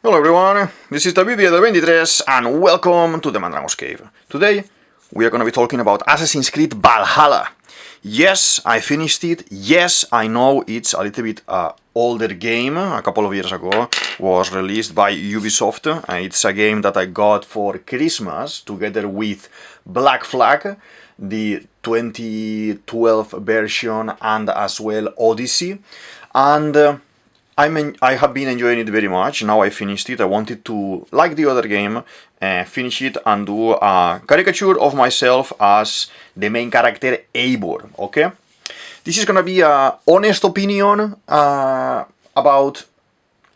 Hello everyone, this is DavidViadel23 and welcome to the Mandrago's Cave. Today we are going to be talking about Assassin's Creed Valhalla. Yes, I finished it. Yes, I know it's a little bit older game. A couple of years ago was released by Ubisoft. It's a game that I got for Christmas together with Black Flag, the 2012 version, and as well Odyssey. And I have been enjoying it very much. Now I finished it. I wanted to, like the other game, finish it and do a caricature of myself as the main character, Eivor, okay? This is gonna be an honest opinion about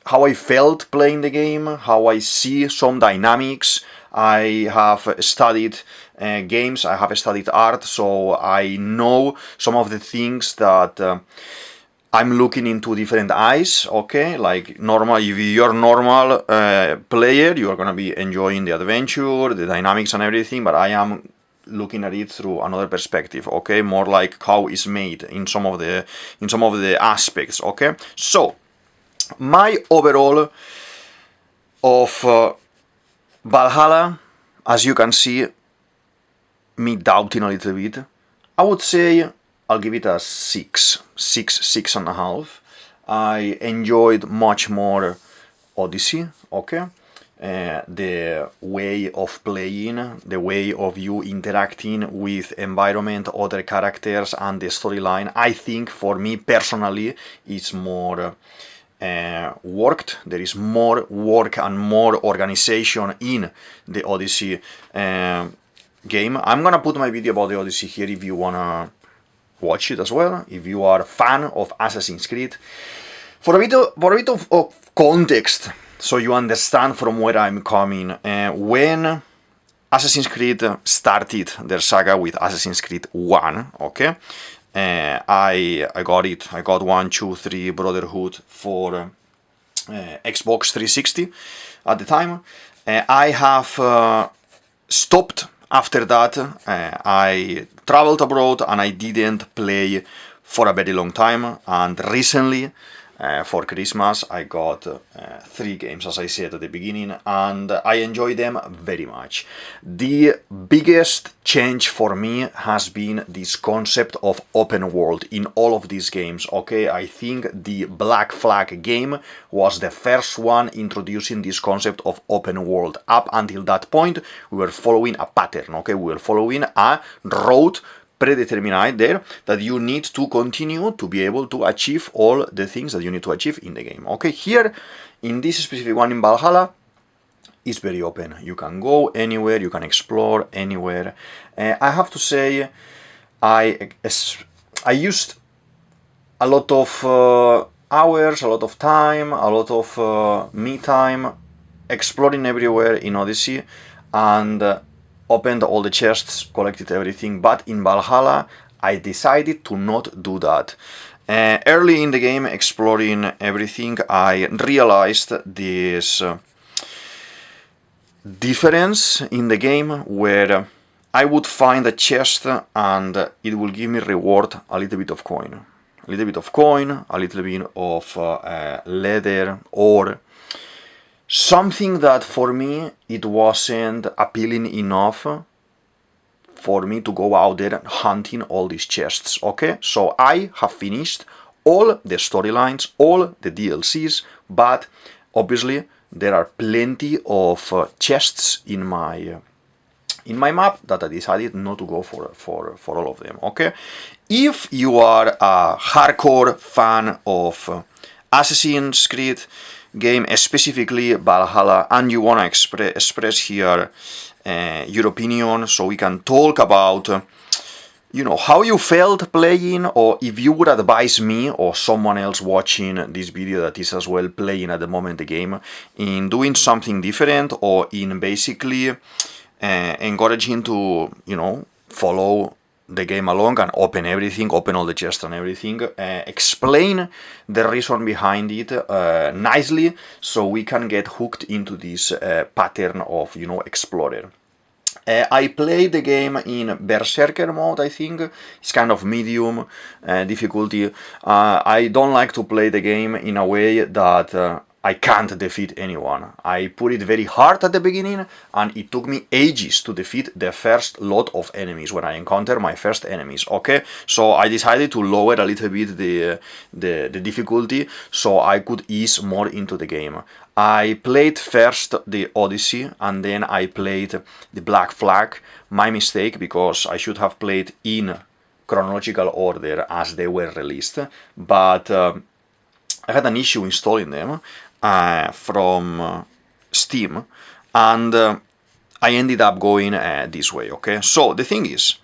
how I felt playing the game, how I see some dynamics. I have studied games, I have studied art, so I know some of the things that I'm looking into different eyes, okay? Like normal, if you're normal player, you're gonna be enjoying the adventure, the dynamics and everything, but I am looking at it through another perspective, okay? More like how it's made in some of the aspects, okay? So, my overall of Valhalla, as you can see, me doubting a little bit, I would say I'll give it a 6.5. I enjoyed much more Odyssey, okay? The way of playing, the way of you interacting with environment, other characters, and the storyline, I think for me personally, it's more worked. There is more work and more organization in the Odyssey game. I'm gonna put my video about the Odyssey here if you wanna watch it as well, if you are a fan of Assassin's Creed. For a bit of context, so you understand from where I'm coming, when Assassin's Creed started their saga with Assassin's Creed 1, okay? I got 1, 2, 3 Brotherhood for Xbox 360 at the time. I have stopped after that. I traveled abroad and I didn't play for a very long time, and recently for Christmas I got 3 games, as I said at the beginning, and I enjoy them very much. The biggest change for me has been this concept of open world in all of these games, okay? I think the Black Flag game was the first one introducing this concept of open world. Up until that point we were following a pattern, okay? We were following a road predetermined there that you need to continue to be able to achieve all the things that you need to achieve in the game, okay? Here, in this specific one in Valhalla, it's very open. You can go anywhere, you can explore anywhere. I have to say, I used a lot of hours, a lot of time, a lot of me time exploring everywhere in Odyssey, and opened all the chests, collected everything, but in Valhalla I decided to not do that. Early in the game, exploring everything, I realized this difference in the game where I would find a chest and it will give me reward a little bit of coin. A little bit of coin, a little bit of leather, or something that for me it wasn't appealing enough for me to go out there hunting all these chests, okay? So I have finished all the storylines, all the DLCs, but obviously there are plenty of chests in my map that I decided not to go for all of them, okay? If you are a hardcore fan of Assassin's Creed game, specifically Valhalla, and you want to express here your opinion, so we can talk about how you felt playing, or if you would advise me or someone else watching this video that is as well playing at the moment the game in doing something different, or in basically encouraging to follow the game along and open everything, open all the chests and everything, explain the reason behind it nicely, so we can get hooked into this pattern of explorer. I played the game in Berserker mode, I think. It's kind of medium difficulty. I don't like to play the game in a way that I can't defeat anyone. I put it very hard at the beginning, and it took me ages to defeat the first lot of enemies when I encountered my first enemies. Okay, so I decided to lower a little bit the difficulty so I could ease more into the game. I played first the Odyssey, and then I played the Black Flag. My mistake, because I should have played in chronological order as they were released, but I had an issue installing them from Steam, and I ended up going this way. Okay, so the thing is,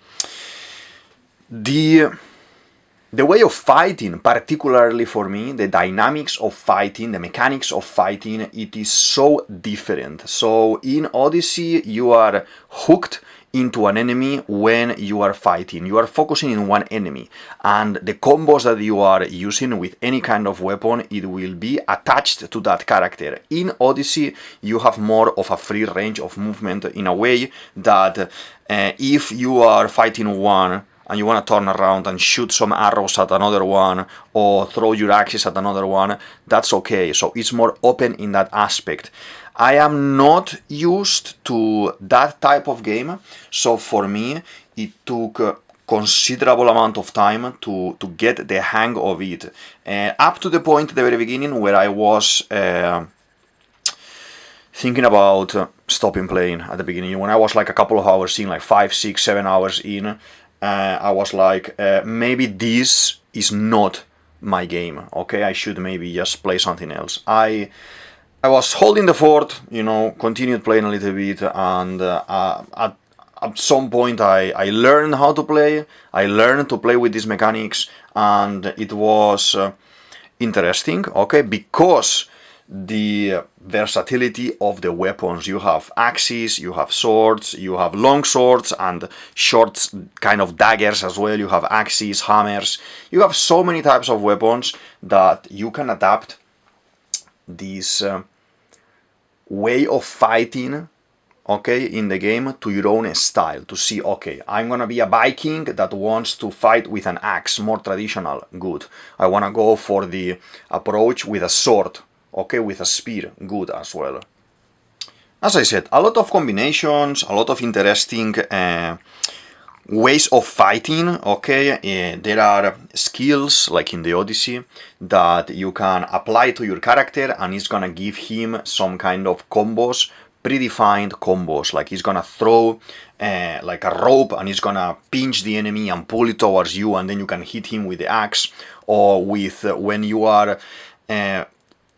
the way of fighting, particularly for me, the dynamics of fighting, the mechanics of fighting, it is so different. So in Odyssey, you are hooked into an enemy when you are fighting. You are focusing in one enemy, and the combos that you are using with any kind of weapon, it will be attached to that character. In Odyssey, you have more of a free range of movement in a way that if you are fighting one and you want to turn around and shoot some arrows at another one or throw your axes at another one, that's okay. So it's more open in that aspect. I am not used to that type of game, so for me it took a considerable amount of time to get the hang of it. Up to the point at the very beginning where I was thinking about stopping playing at the beginning. When I was like a couple of hours in, like 5, 6, 7 hours in, I was like, maybe this is not my game, okay? I should maybe just play something else. I was holding the fort, you know, continued playing a little bit, and at some point I learned how to play. I learned to play with these mechanics, and it was interesting, okay, because the versatility of the weapons. You have axes, you have swords, you have long swords and short kind of daggers as well. You have axes, hammers. You have so many types of weapons that you can adapt this way of fighting, okay, in the game to your own style, to see, okay, I'm gonna be a Viking that wants to fight with an axe, more traditional, good. I wanna go for the approach with a sword, okay, with a spear, good as well. As I said, a lot of combinations, a lot of interesting ways of fighting, okay. There are skills, like in the Odyssey, that you can apply to your character, and it's gonna give him some kind of combos, predefined combos, like he's gonna throw like a rope and he's gonna pinch the enemy and pull it towards you, and then you can hit him with the axe, or with when you are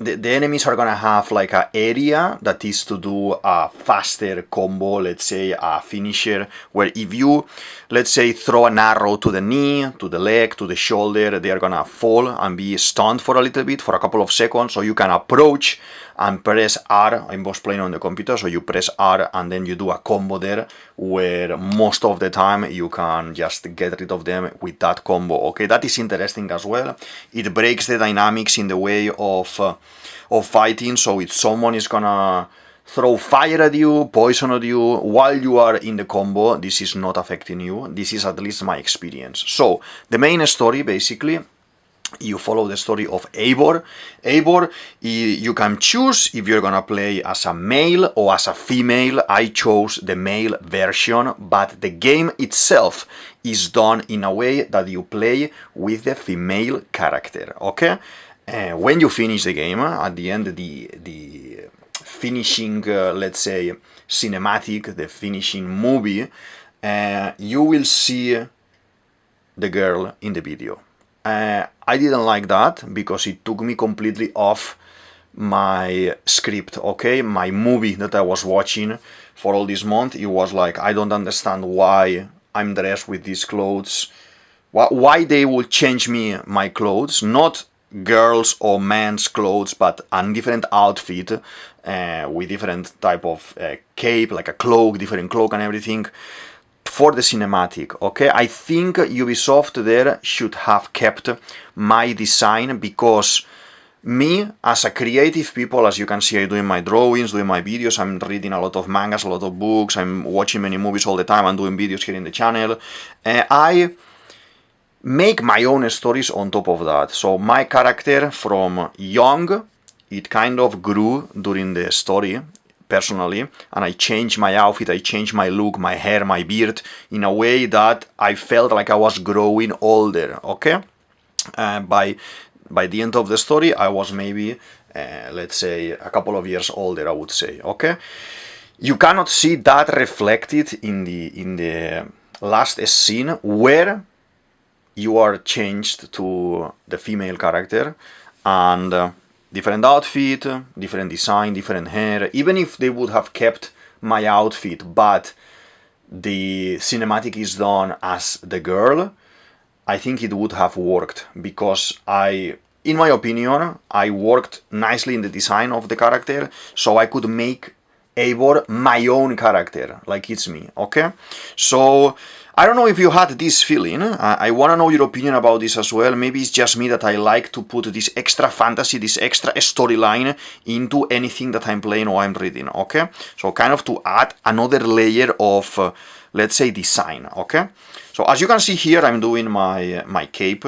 the enemies are gonna have like an area that is to do a faster combo, let's say a finisher, where if you, let's say, throw an arrow to the knee, to the leg, to the shoulder, they are gonna fall and be stunned for a little bit, for a couple of seconds, so you can approach and press R. I was playing on the computer, so you press R and then you do a combo there, where most of the time you can just get rid of them with that combo, okay. That is interesting as well. It breaks the dynamics in the way of fighting, so if someone is gonna throw fire at you, poison at you while you are in the combo, this is not affecting you. This is at least my experience. So the main story, basically, you follow the story of Eivor. Eivor, you can choose if you're gonna play as a male or as a female. I chose the male version, but the game itself is done in a way that you play with the female character, okay? When you finish the game, at the end, the finishing, let's say, cinematic, the finishing movie, you will see the girl in the video. I didn't like that because it took me completely off my script, okay? My movie that I was watching for all this month, it was like, I don't understand why I'm dressed with these clothes, why they will change me my clothes, not girls or men's clothes, but a different outfit with different type of cape, like a cloak, different cloak and everything, for the cinematic, okay? I think Ubisoft there should have kept my design, because me, as a creative people, as you can see, I'm doing my drawings, doing my videos, I'm reading a lot of mangas, a lot of books, I'm watching many movies all the time, I'm doing videos here in the channel, I make my own stories on top of that. So my character from young it kind of grew during the story, personally, and I changed my outfit, I changed my look, my hair, my beard, in a way that I felt like I was growing older, okay? By the end of the story, I was maybe, let's say, a couple of years older, I would say, okay? You cannot see that reflected in the last scene where you are changed to the female character, and different outfit, different design, different hair. Even if they would have kept my outfit, but the cinematic is done as the girl, I think it would have worked, because in my opinion, I worked nicely in the design of the character, so I could make Eivor my own character, like it's me, okay? So I don't know if you had this feeling. I want to know your opinion about this as well. Maybe it's just me that I like to put this extra fantasy, this extra storyline into anything that I'm playing or I'm reading, okay? So kind of to add another layer of, let's say, design, okay? So as you can see here, I'm doing my cape.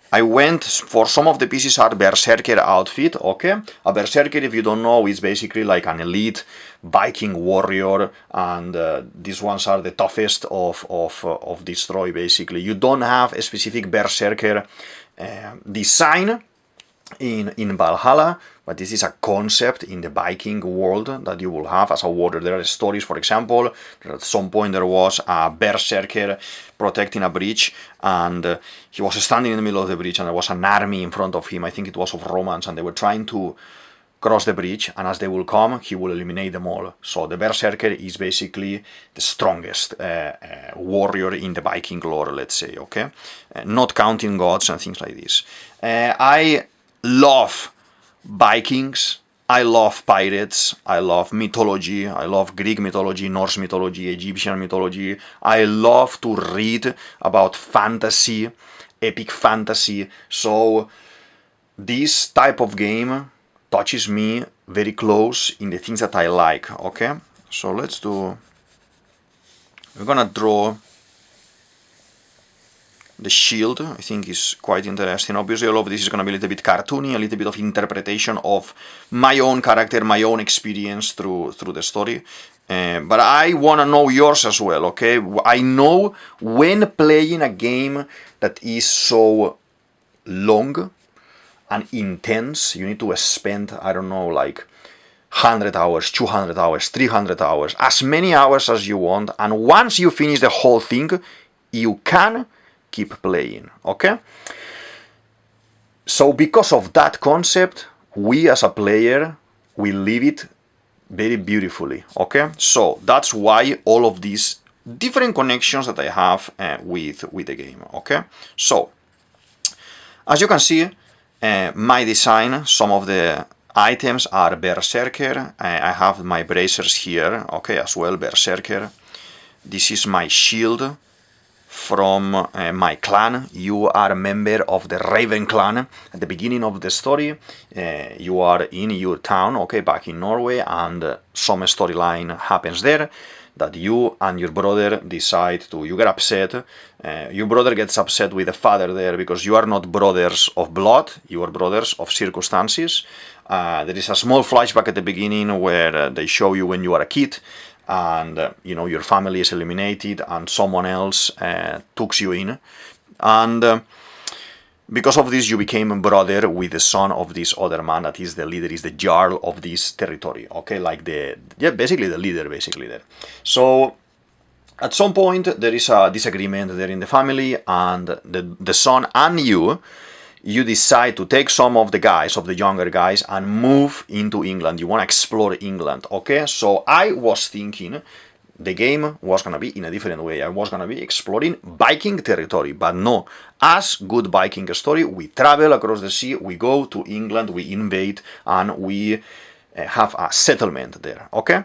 I went for some of the pieces are Berserker outfit, okay? A Berserker, if you don't know, is basically like an elite Viking warrior, and these ones are the toughest of Destroy, basically. You don't have a specific Berserker design in Valhalla, but this is a concept in the Viking world that you will have as a warrior. There are stories, for example, at some point there was a berserker protecting a bridge, and he was standing in the middle of the bridge, and there was an army in front of him. I think it was of Romans, and they were trying to cross the bridge, and as they will come, he will eliminate them all. So the berserker is basically the strongest warrior in the Viking lore, let's say, okay? Not counting gods and things like this. I love Vikings, I love pirates, I love mythology, I love Greek mythology, Norse mythology, Egyptian mythology. I love to read about fantasy, epic fantasy. So this type of game touches me very close in the things that I like, okay? So we're gonna draw the shield. I think is quite interesting. Obviously all of this is going to be a little bit cartoony, a little bit of interpretation of my own character, my own experience through the story. But I want to know yours as well, okay? I know when playing a game that is so long and intense, you need to spend, I don't know, like 100 hours, 200 hours, 300 hours, as many hours as you want, and once you finish the whole thing, you can keep playing, okay? So because of that concept, we as a player, we live it very beautifully, okay? So that's why all of these different connections that I have with the game, okay? So as you can see, my design, some of the items are Berserker. I have my bracers here, okay, as well, Berserker. This is my shield from my clan. You are a member of the Raven clan. At the beginning of the story, you are in your town, okay, back in Norway, and some storyline happens there that you and your brother decide to, you get upset. Your brother gets upset with the father there because you are not brothers of blood, you are brothers of circumstances. There is a small flashback at the beginning where they show you when you are a kid, and you know, your family is eliminated and someone else took you in, and because of this you became a brother with the son of this other man that is the leader, is the jarl of this territory, okay, like basically the leader basically there. So at some point there is a disagreement there in the family, and the son and you decide to take some of the guys, of the younger guys, and move into England. You want to explore England, okay? So I was thinking the game was going to be in a different way. I was going to be exploring Viking territory, but no. As good Viking story, we travel across the sea, we go to England, we invade, and we have a settlement there, okay?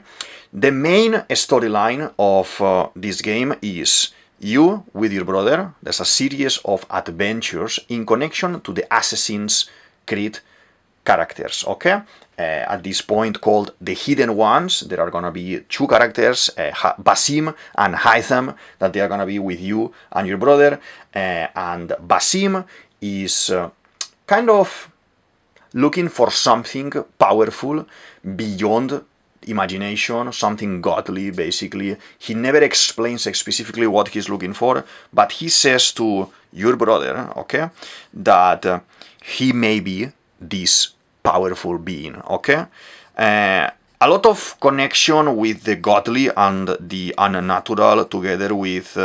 The main storyline of this game is you with your brother. There's a series of adventures in connection to the Assassin's Creed characters, okay? At this point called the Hidden Ones, there are gonna be two characters, Basim and Hytham, that they are gonna be with you and your brother, and Basim is kind of looking for something powerful beyond imagination, something godly, basically. He never explains specifically what he's looking for, but he says to your brother, okay, that he may be this powerful being, okay? A lot of connection with the godly and the unnatural together with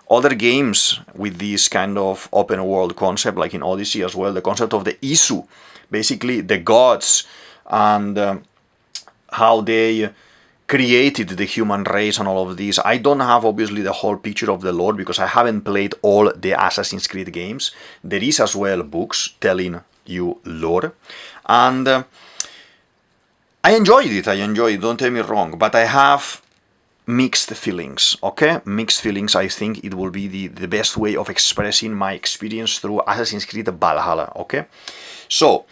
other games with this kind of open world concept, like in Odyssey as well, the concept of the Isu, basically the gods, and how they created the human race and all of this. I don't have obviously the whole picture of the lore because I haven't played all the Assassin's Creed games. There is as well books telling you lore, and I enjoyed it, don't tell me wrong, but I have mixed feelings, okay? Mixed feelings. I think it will be the best way of expressing my experience through Assassin's Creed Valhalla, okay? So,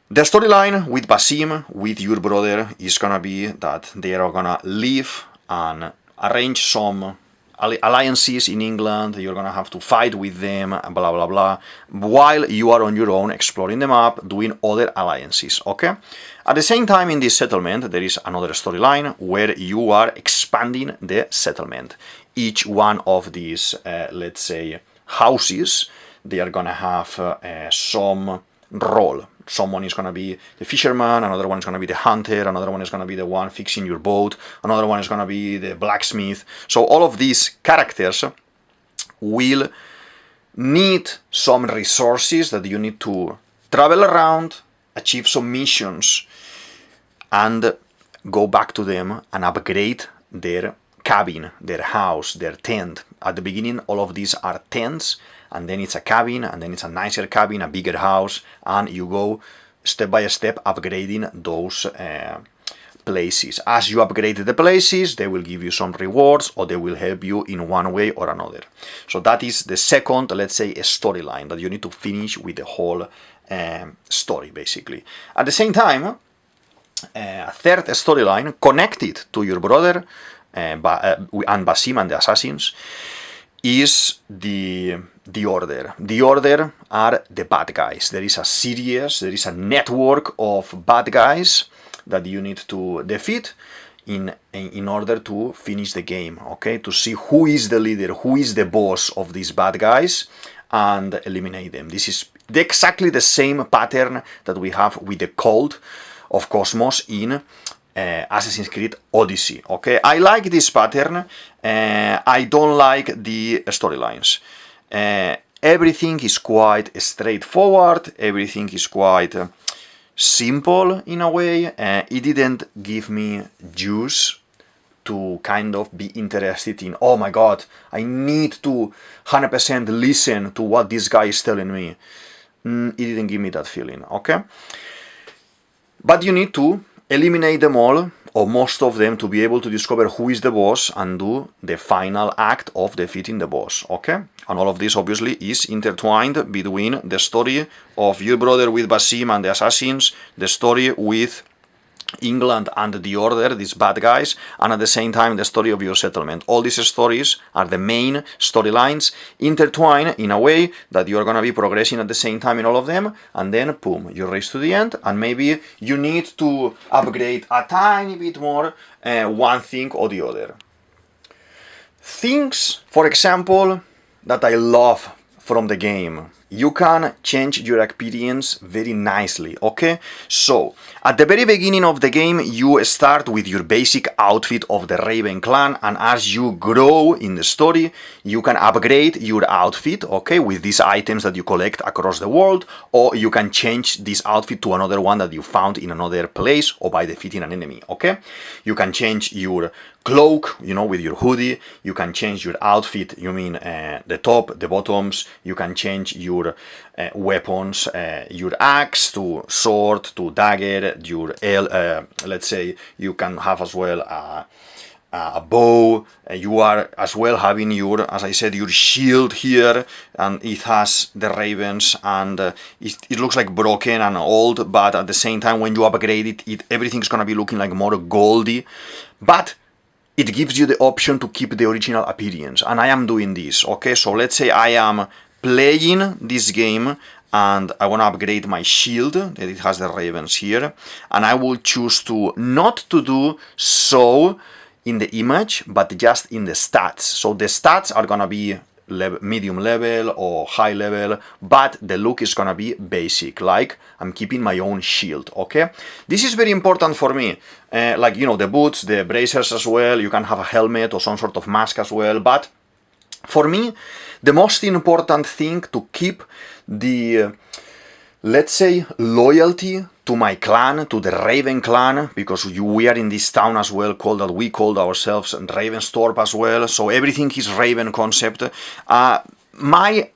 the storyline with Basim, with your brother, is gonna be that they are gonna live and arrange some alliances in England. You're gonna have to fight with them, blah blah blah, while you are on your own exploring the map, doing other alliances, okay? At the same time, in this settlement, there is another storyline where you are expanding the settlement. Each one of these, let's say, houses, they are gonna have some role. Someone is gonna be the fisherman, another one is gonna be the hunter, another one is gonna be the one fixing your boat, another one is gonna be the blacksmith. So all of these characters will need some resources that you need to travel around, achieve some missions, and go back to them and upgrade their cabin, their house, their tent. At the beginning, all of these are tents, and then it's a cabin, and then it's a nicer cabin, a bigger house, and you go step by step upgrading those places. As you upgrade the places, they will give you some rewards, or they will help you in one way or another. So that is the second, let's say, storyline that you need to finish with the whole story, basically. At the same time, a third storyline connected to your brother and Basim and the assassins is the Order. The Order are the bad guys. There is a series, there is a network of bad guys that you need to defeat in order to finish the game, okay? To see who is the leader, who is the boss of these bad guys, and eliminate them. This is exactly the same pattern that we have with the cult of Cosmos in Assassin's Creed Odyssey, okay? I like this pattern. I don't like the storylines. Everything is quite straightforward, everything is quite simple in a way. It didn't give me juice to kind of be interested in, oh my god, I need to 100% listen to what this guy is telling me. It didn't give me that feeling, okay? But you need to eliminate them all, or most of them, to be able to discover who is the boss and do the final act of defeating the boss, okay? And all of this obviously is intertwined between the story of your brother with Basim and the assassins, the story with England and the Order, these bad guys, and at the same time the story of your settlement. All these stories are the main storylines intertwined in a way that you're gonna be progressing at the same time in all of them, and then boom, you race to the end, and maybe you need to upgrade a tiny bit more one thing or the other. Things, for example, that I love from the game. You can change your appearance very nicely, okay? So, at the very beginning of the game, you start with your basic outfit of the Raven clan, and as you grow in the story, you can upgrade your outfit, okay, with these items that you collect across the world, or you can change this outfit to another one that you found in another place or by defeating an enemy, okay? You can change your cloak, you know, with your hoodie. You can change your outfit, you mean the top, the bottoms. You can change your weapons, your axe to sword, to dagger, your let's say you can have as well a bow. You are as well having your, as I said, your shield here, and it has the ravens, and it looks like broken and old, but at the same time when you upgrade it, everything's gonna be looking like more goldy, but it gives you the option to keep the original appearance, and I am doing this, okay? So let's say I am playing this game and I want to upgrade my shield, that it has the ravens here, and I will choose to not to do so in the image, but just in the stats. So the stats are gonna be medium level or high level, but the look is gonna be basic, like I'm keeping my own shield, okay? This is very important for me, like, you know, the boots, the bracers as well, you can have a helmet or some sort of mask as well, but for me, the most important thing to keep the, let's say, loyalty to my clan, to the Raven clan, because we are in this town as well, we called ourselves Ravenstorp as well, so everything is Raven concept. My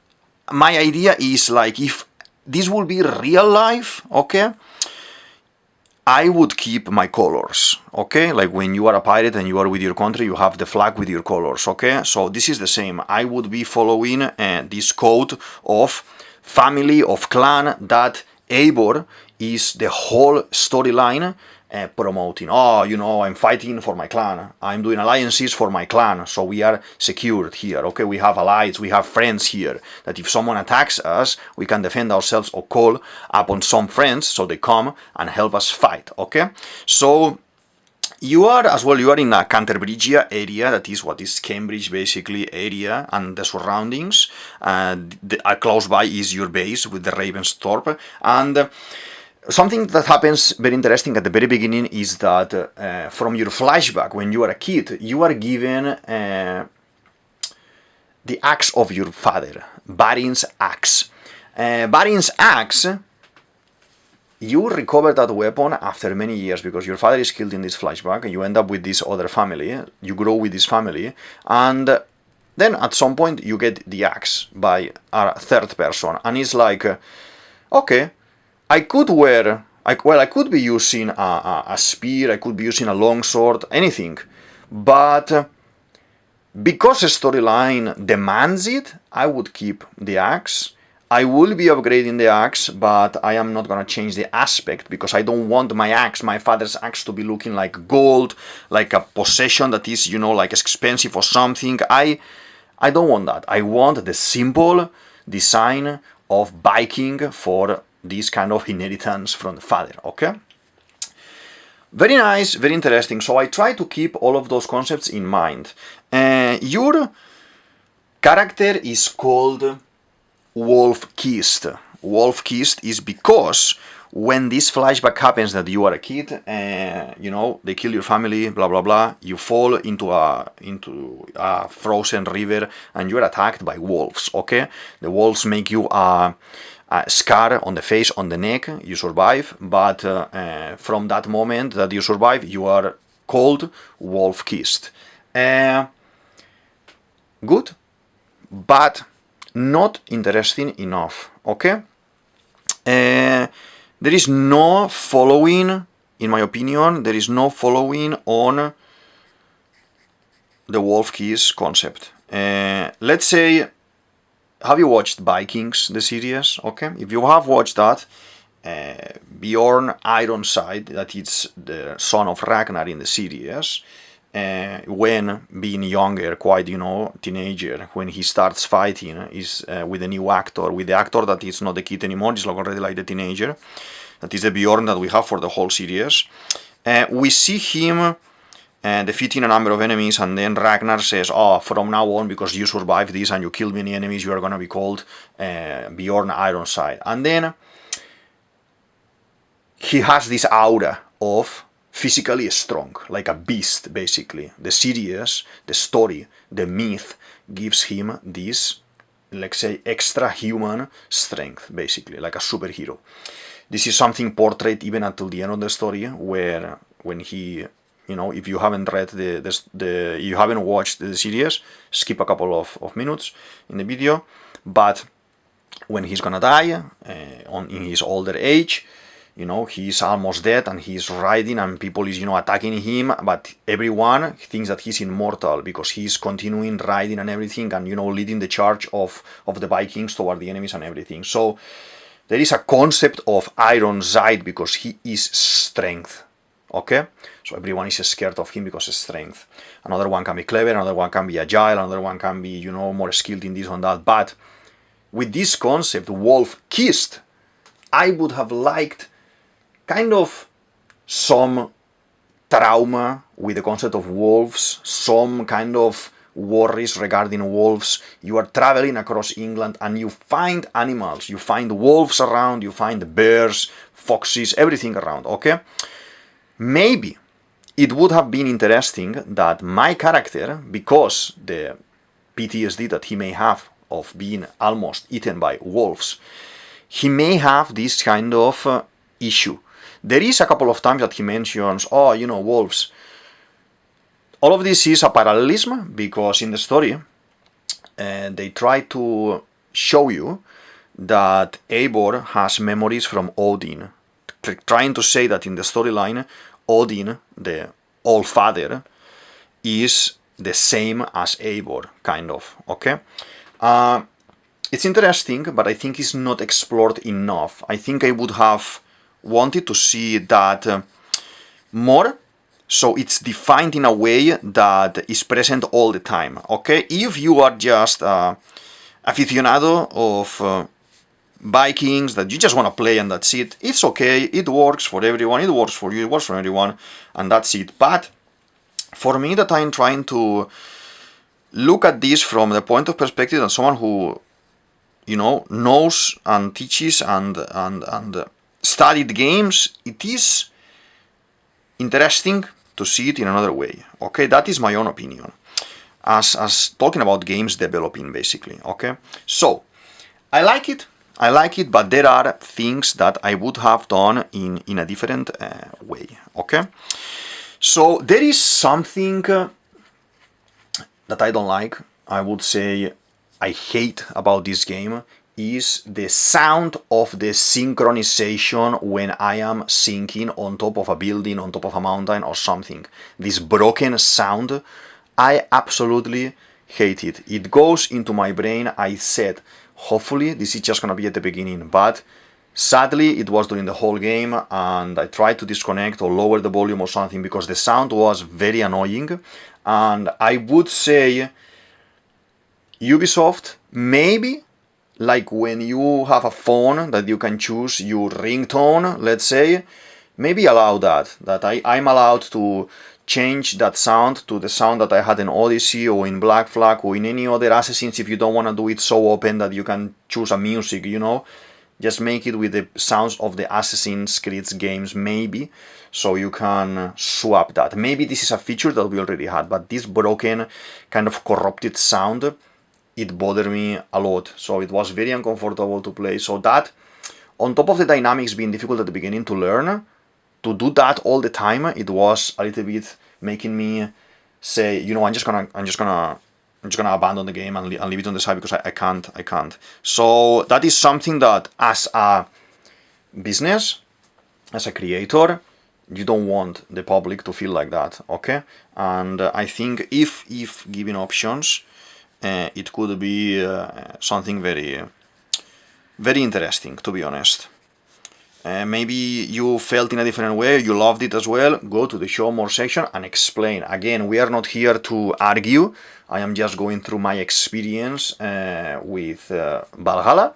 idea is like, if this will be real life, okay, I would keep my colors, okay? Like when you are a pirate and you are with your country, you have the flag with your colors, okay? So this is the same. I would be following this code of family, of clan, that Eivor is the whole storyline promoting. Oh, you know, I'm fighting for my clan. I'm doing alliances for my clan, so we are secured here, okay? We have allies, we have friends here, that if someone attacks us, we can defend ourselves or call upon some friends, so they come and help us fight, okay? So you are as well, you are in a Canterbridgea area, that is what is Cambridge basically area and the surroundings. Close by is your base with the Ravenstorp, and something that happens very interesting at the very beginning is that from your flashback when you are a kid, you are given the axe of your father, Barin's axe. Barin's axe, you recover that weapon after many years because your father is killed in this flashback, and you end up with this other family, you grow with this family, and then at some point you get the axe by a third person, and it's like, okay, I could be using a spear, I could be using a longsword, anything, but because the storyline demands it, I would keep the axe. I will be upgrading the axe, but I am not gonna change the aspect because I don't want my axe, my father's axe, to be looking like gold, like a possession that is, you know, like expensive or something. I don't want that. I want the simple design of Viking for this kind of inheritance from the father, okay? Very nice, very interesting. So I try to keep all of those concepts in mind. Your character is called Wolf-Kissed. Wolf-Kissed is because when this flashback happens that you are a kid, you know, they kill your family, blah blah blah, you fall into a frozen river and you are attacked by wolves, okay? The wolves make you a scar on the face, on the neck, you survive, but from that moment that you survive, you are called Wolf-Kissed. Good, but not interesting enough, okay? There is no following, in my opinion, there is no following on the Wolf-Kissed concept. Let's say, have you watched Vikings, the series? Okay, if you have watched that, Bjorn Ironside, that is the son of Ragnar in the series, when being younger, quite, you know, teenager, when he starts fighting, is with a new actor, with the actor that is not the kid anymore, is already like the teenager. That is the Bjorn that we have for the whole series. We see him defeating a number of enemies, and then Ragnar says, oh, from now on, because you survived this and you killed many enemies, you are gonna be called Bjorn Ironside. And then he has this aura of physically strong, like a beast, basically. The series, the story, the myth gives him this, let's say, extra human strength, basically, like a superhero. This is something portrayed even until the end of the story, where when he, you know, if you haven't read you haven't watched the series, skip a couple of minutes in the video, but when he's gonna die, in his older age, you know, he's almost dead and he's riding and people is, you know, attacking him, but everyone thinks that he's immortal because he's continuing riding and everything and, you know, leading the charge of the Vikings toward the enemies and everything. So there is a concept of Ironside because he is strength, okay? So everyone is scared of him because of strength. Another one can be clever, another one can be agile, another one can be, you know, more skilled in this and that, but with this concept, wolf kissed, I would have liked kind of some trauma with the concept of wolves, some kind of worries regarding wolves. You are traveling across England and you find animals, you find wolves around, you find bears, foxes, everything around, okay? Maybe it would have been interesting that my character, because the PTSD that he may have of being almost eaten by wolves, he may have this kind of issue. There is a couple of times that he mentions, oh, you know, wolves. All of this is a parallelism because in the story, they try to show you that Eivor has memories from Odin, trying to say that in the storyline, Odin, the All-Father, is the same as Eivor, kind of, okay? It's interesting, but I think it's not explored enough. I think I would have wanted to see that more, so it's defined in a way that is present all the time, okay? If you are just aficionado of Vikings, that you just want to play and that's it, it's okay, it works for everyone, it works for you, it works for everyone, and that's it. But for me, that I'm trying to look at this from the point of perspective of someone who, you know, knows and teaches and studied games, it is interesting to see it in another way, okay? That is my own opinion, as talking about games developing, basically, okay? So, I like it, but there are things that I would have done in a different way, okay? So, there is something that I don't like, I would say I hate about this game, is the sound of the synchronization when I am syncing on top of a building, on top of a mountain or something. This broken sound, I absolutely hate it. It goes into my brain. I said, hopefully this is just gonna be at the beginning, but sadly it was during the whole game and I tried to disconnect or lower the volume or something because the sound was very annoying. And I would say Ubisoft, maybe, like when you have a phone that you can choose your ringtone, let's say, maybe allow that I'm allowed to change that sound to the sound that I had in Odyssey or in Black Flag or in any other Assassins if you don't want to do it so open that you can choose a music, you know. Just make it with the sounds of the Assassin's Creed games, maybe, so you can swap that. Maybe this is a feature that we already had, but this broken, kind of corrupted sound, it bothered me a lot, so it was very uncomfortable to play. So that, on top of the dynamics being difficult at the beginning to learn, to do that all the time, it was a little bit making me say, you know, I'm just gonna abandon the game and leave it on the side because I can't. So that is something that, as a business, as a creator, you don't want the public to feel like that, okay? And I think if given options, it could be something very, very interesting, to be honest. Maybe you felt in a different way, you loved it as well, go to the show more section and explain. Again, we are not here to argue, I am just going through my experience with Valhalla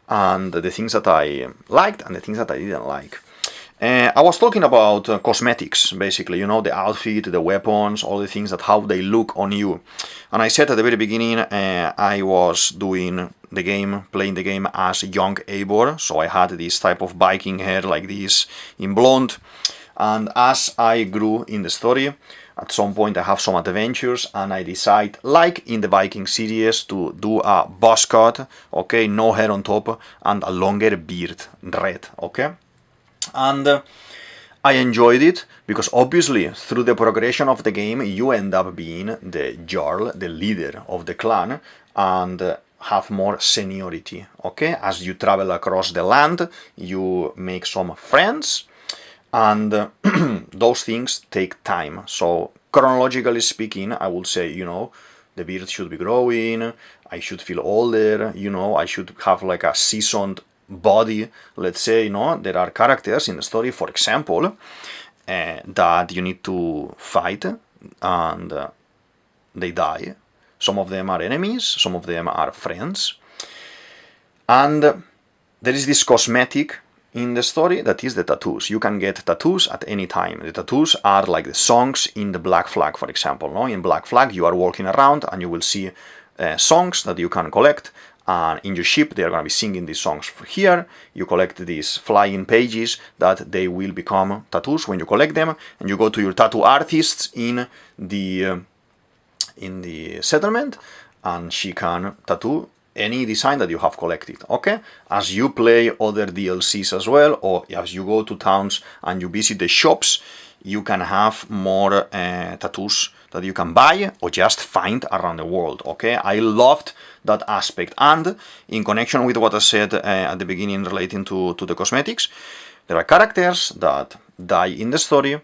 and the things that I liked and the things that I didn't like. I was talking about cosmetics, basically, you know, the outfit, the weapons, all the things that how they look on you. And I said at the very beginning, I was doing the game, playing the game as young Eivor, so I had this type of Viking hair like this in blonde. And as I grew in the story, at some point I have some adventures and I decide, like in the Viking series, to do a buzz cut, okay, no hair on top and a longer beard, red, okay? And I enjoyed it because obviously through the progression of the game you end up being the Jarl, the leader of the clan, and have more seniority, okay? As you travel across the land, you make some friends, and those things take time. So chronologically speaking, I would say, you know, the beard should be growing, I should feel older, you know, I should have like a seasoned body, let's say, you know. There are characters in the story, for example, that you need to fight and they die. Some of them are enemies, some of them are friends. And there is this cosmetic in the story that is the tattoos. You can get tattoos at any time. The tattoos are like the songs in the Black Flag, for example. No? In Black Flag, you are walking around and you will see songs that you can collect. And in your ship, they are going to be singing these songs. Here, you collect these flying pages that they will become tattoos when you collect them. And you go to your tattoo artists in the settlement, and she can tattoo any design that you have collected, okay? As you play other DLCs as well, or as you go to towns and you visit the shops, you can have more tattoos that you can buy or just find around the world, okay? I loved that aspect. And in connection with what I said at the beginning relating to the cosmetics, there are characters that die in the story.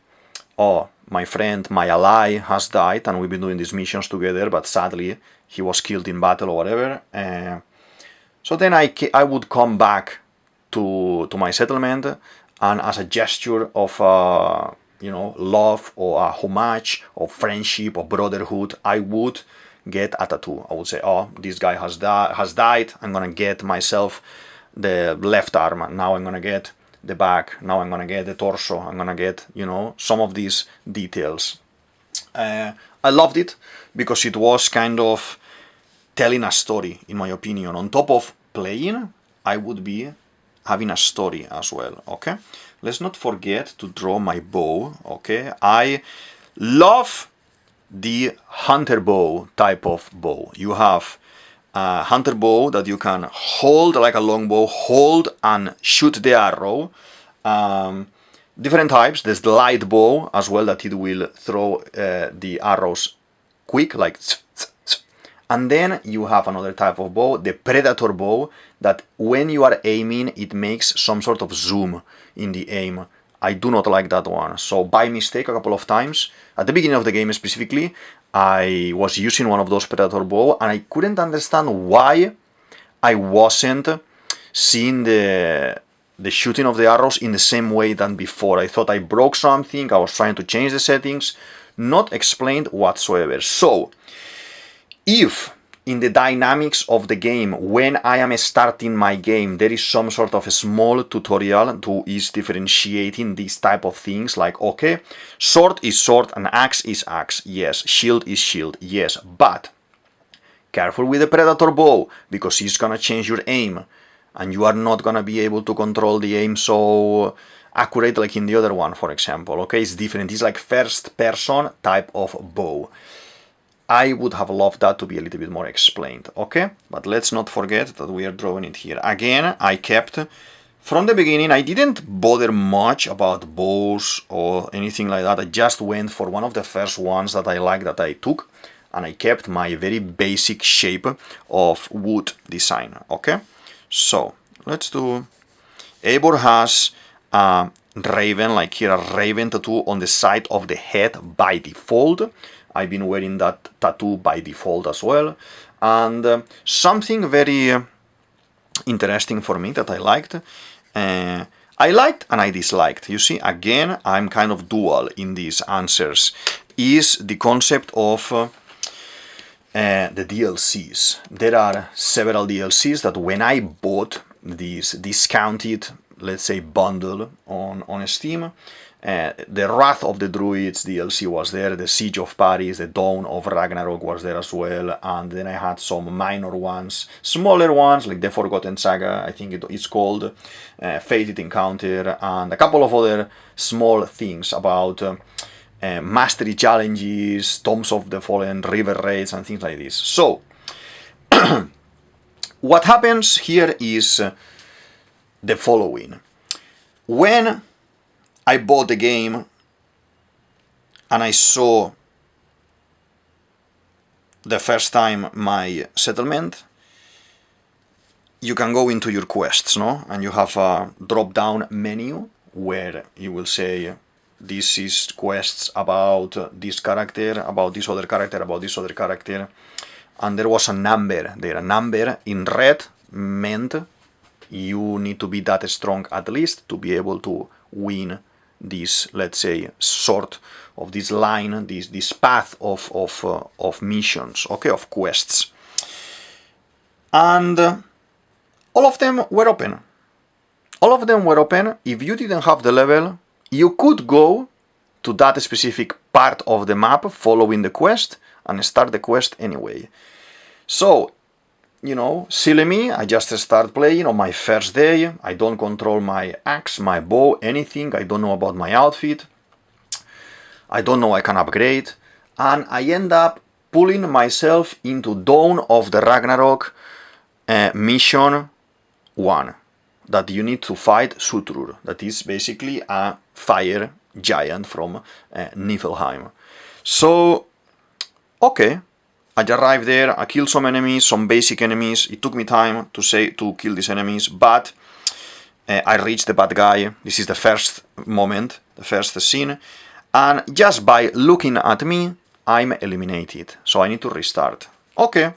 Oh, my friend, my ally has died and we've been doing these missions together, but sadly he was killed in battle or whatever. So then I would come back to my settlement, and as a gesture of love or a homage or friendship or brotherhood, I would get a tattoo. I would say, oh, this guy has died. I'm gonna get myself the left arm. Now I'm gonna get the back. Now I'm gonna get the torso. I'm gonna get some of these details. I loved it because it was kind of telling a story, in my opinion. On top of playing, I would be having a story as well, okay? Let's not forget to draw my bow, okay? I love the hunter bow type of bow. You have a hunter bow that you can hold like a long bow, hold and shoot the arrow. Different types. There's the light bow as well, that it will throw the arrows quick, like and then you have another type of bow, the predator bow, that when you are aiming, it makes some sort of zoom in the aim. I do not like that one. So by mistake, a couple of times, at the beginning of the game specifically, I was using one of those predator bow and I couldn't understand why I wasn't seeing the shooting of the arrows in the same way than before. I thought I broke something, I was trying to change the settings, not explained whatsoever. So, if in the dynamics of the game, when I am starting my game, there is some sort of a small tutorial to is differentiating these type of things, like, okay, sword is sword and axe is axe, yes, shield is shield, yes, but careful with the predator bow, because it's gonna change your aim, and you are not gonna be able to control the aim so accurate like in the other one, for example, okay, it's different, it's like first person type of bow. I would have loved that to be a little bit more explained, okay? But let's not forget that we are drawing it here. Again, I kept, from the beginning, I didn't bother much about bows or anything like that. I just went for one of the first ones that I liked that I took, and I kept my very basic shape of wood design, okay? So, let's do... Eivor has a raven, like here, a raven tattoo on the side of the head by default. I've been wearing that tattoo by default as well. And something very interesting for me that I liked. I liked and I disliked. You see, again, I'm kind of dual in these answers. Is the concept of the DLCs. There are several DLCs that when I bought this discounted, let's say, bundle on Steam, the Wrath of the Druids DLC was there, the Siege of Paris, the Dawn of Ragnarok was there as well, and then I had some minor ones, smaller ones, like the Forgotten Saga, I think it's called, Fated Encounter, and a couple of other small things about mastery challenges, Tombs of the Fallen, river raids, and things like this. So, what happens here is the following. When I bought the game and I saw the first time my settlement, you can go into your quests, no? And you have a drop-down menu where you will say, this is quests about this character, about this other character, about this other character. And there was a number there. A number in red meant you need to be that strong at least to be able to win this, let's say, sort of this line, this path of missions, okay, of quests. And all of them were open. All of them were open. If you didn't have the level, you could go to that specific part of the map following the quest and start the quest anyway. So, you know, silly me, I just start playing on my first day. I don't control my axe, my bow, anything. I don't know about my outfit. I don't know I can upgrade. And I end up pulling myself into Dawn of the Ragnarok mission 1. That you need to fight Sutrur. That is basically a fire giant from Niflheim. So, okay. I arrived there, I killed some enemies, some basic enemies. It took me time to kill these enemies, but I reached the bad guy. This is the first moment, the first scene. And just by looking at me, I'm eliminated. So I need to restart. Okay,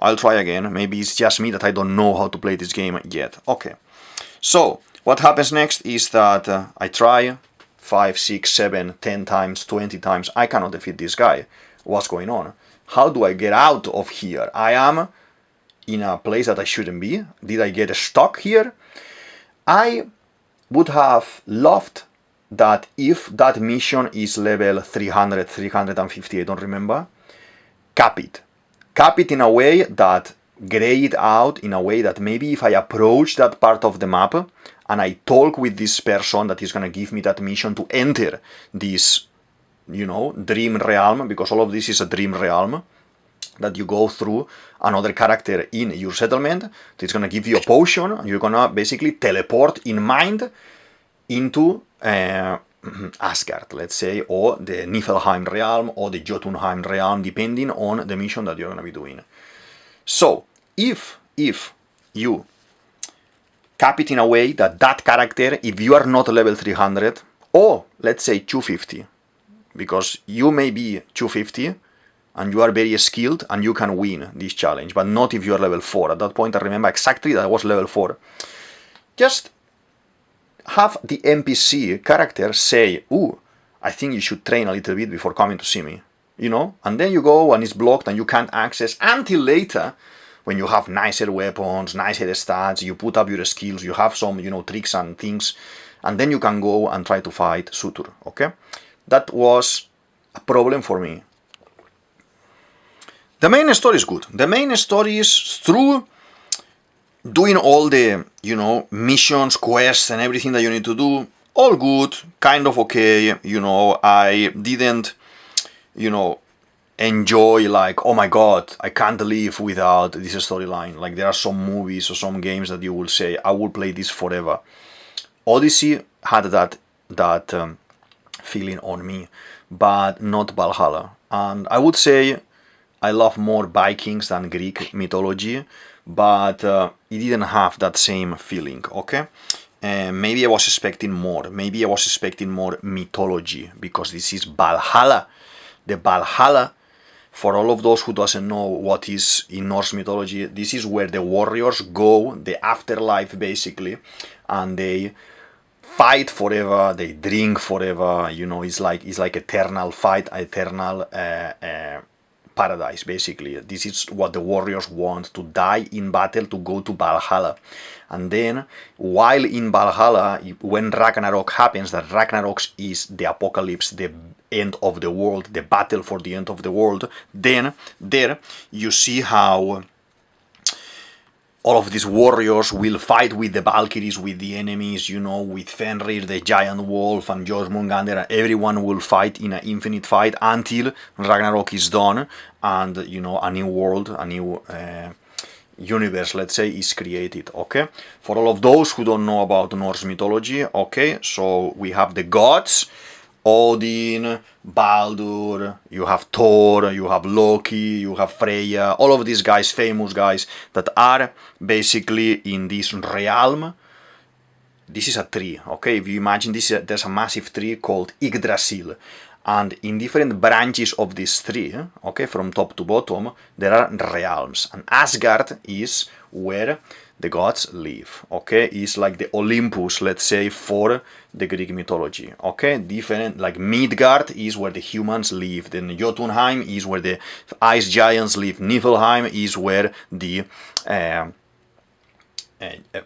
I'll try again. Maybe it's just me that I don't know how to play this game yet. Okay. So, what happens next is that I try 5, 6, 7, 10 times, 20 times. I cannot defeat this guy. What's going on? How do I get out of here? I am in a place that I shouldn't be. Did I get stuck here? I would have loved that if that mission is level 300, 350, I don't remember, cap it. Cap it in a way that gray it out in a way that maybe if I approach that part of the map and I talk with this person that is going to give me that mission to enter this, you know, dream realm, because all of this is a dream realm, that you go through another character in your settlement, it's going to give you a potion, and you're going to basically teleport in mind into Asgard, let's say, or the Niflheim realm, or the Jotunheim realm, depending on the mission that you're going to be doing. So, if you cap it in a way that that character, if you are not level 300, or let's say 250, because you may be 250, and you are very skilled, and you can win this challenge, but not if you are level 4. At that point, I remember exactly that I was level 4. Just have the NPC character say, ooh, I think you should train a little bit before coming to see me, you know? And then you go, and it's blocked, and you can't access until later, when you have nicer weapons, nicer stats, you put up your skills, you have some, you know, tricks and things, and then you can go and try to fight Sutur, okay? That was a problem for me. The main story is good. The main story is through doing all the, you know, missions, quests, and everything that you need to do, all good, kind of okay, you know, I didn't, you know, enjoy like, oh my god, I can't live without this storyline. Like there are some movies or some games that you will say, I will play this forever. Odyssey had that feeling on me, but not Valhalla. And I would say I love more Vikings than Greek mythology, but it didn't have that same feeling, okay? Maybe I was expecting more. Maybe I was expecting more mythology, because this is Valhalla. The Valhalla, for all of those who doesn't know what is in Norse mythology, this is where the warriors go, the afterlife basically, and they fight forever, they drink forever, you know, it's like eternal fight, eternal paradise basically. This is what the warriors want, to die in battle, to go to Valhalla. And then while in Valhalla, when Ragnarok happens, that Ragnarok is the apocalypse, the end of the world, the battle for the end of the world, then there you see how all of these warriors will fight with the Valkyries, with the enemies, you know, with Fenrir, the giant wolf, and Jormungandr, and everyone will fight in an infinite fight until Ragnarok is done, and, you know, a new world, a new universe, let's say, is created, okay? For all of those who don't know about Norse mythology, okay, so we have the gods, Odin, Baldur, you have Thor, you have Loki, you have Freya, all of these guys, famous guys, that are basically in this realm. This is a tree, okay? If you imagine this, there's a massive tree called Yggdrasil, and in different branches of this tree, okay, from top to bottom, there are realms, and Asgard is where the gods live, okay? It's like the Olympus, let's say, for the Greek mythology, okay? Different, like Midgard is where the humans live, then Jotunheim is where the ice giants live, Niflheim is where the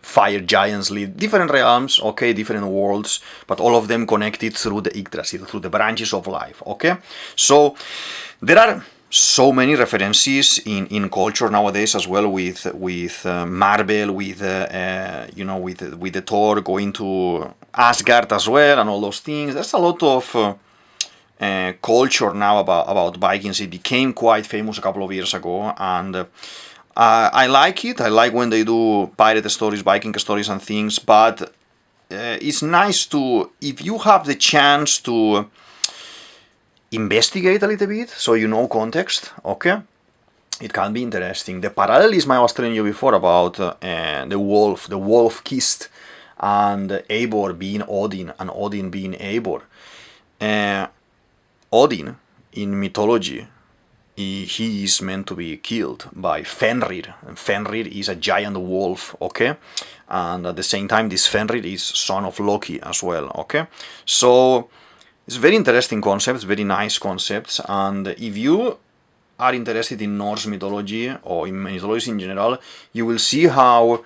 fire giants live, different realms, okay, different worlds, but all of them connected through the Yggdrasil, through the branches of life, okay? So there are so many references in culture nowadays as well, with Marvel, with with the Thor going to Asgard as well, and all those things. There's a lot of culture now about Vikings. It became quite famous a couple of years ago, and I like it. I like when they do pirate stories, Viking stories and things, but it's nice to, if you have the chance to investigate a little bit, so you know context, okay? It can be interesting. The parallelism I was telling you before about the wolf kissed, and Eivor being Odin, and Odin being Eivor. Odin, in mythology, he is meant to be killed by Fenrir. And Fenrir is a giant wolf, okay? And at the same time, this Fenrir is son of Loki as well, okay? So it's very interesting concepts, very nice concepts, and if you are interested in Norse mythology or in mythology in general, you will see how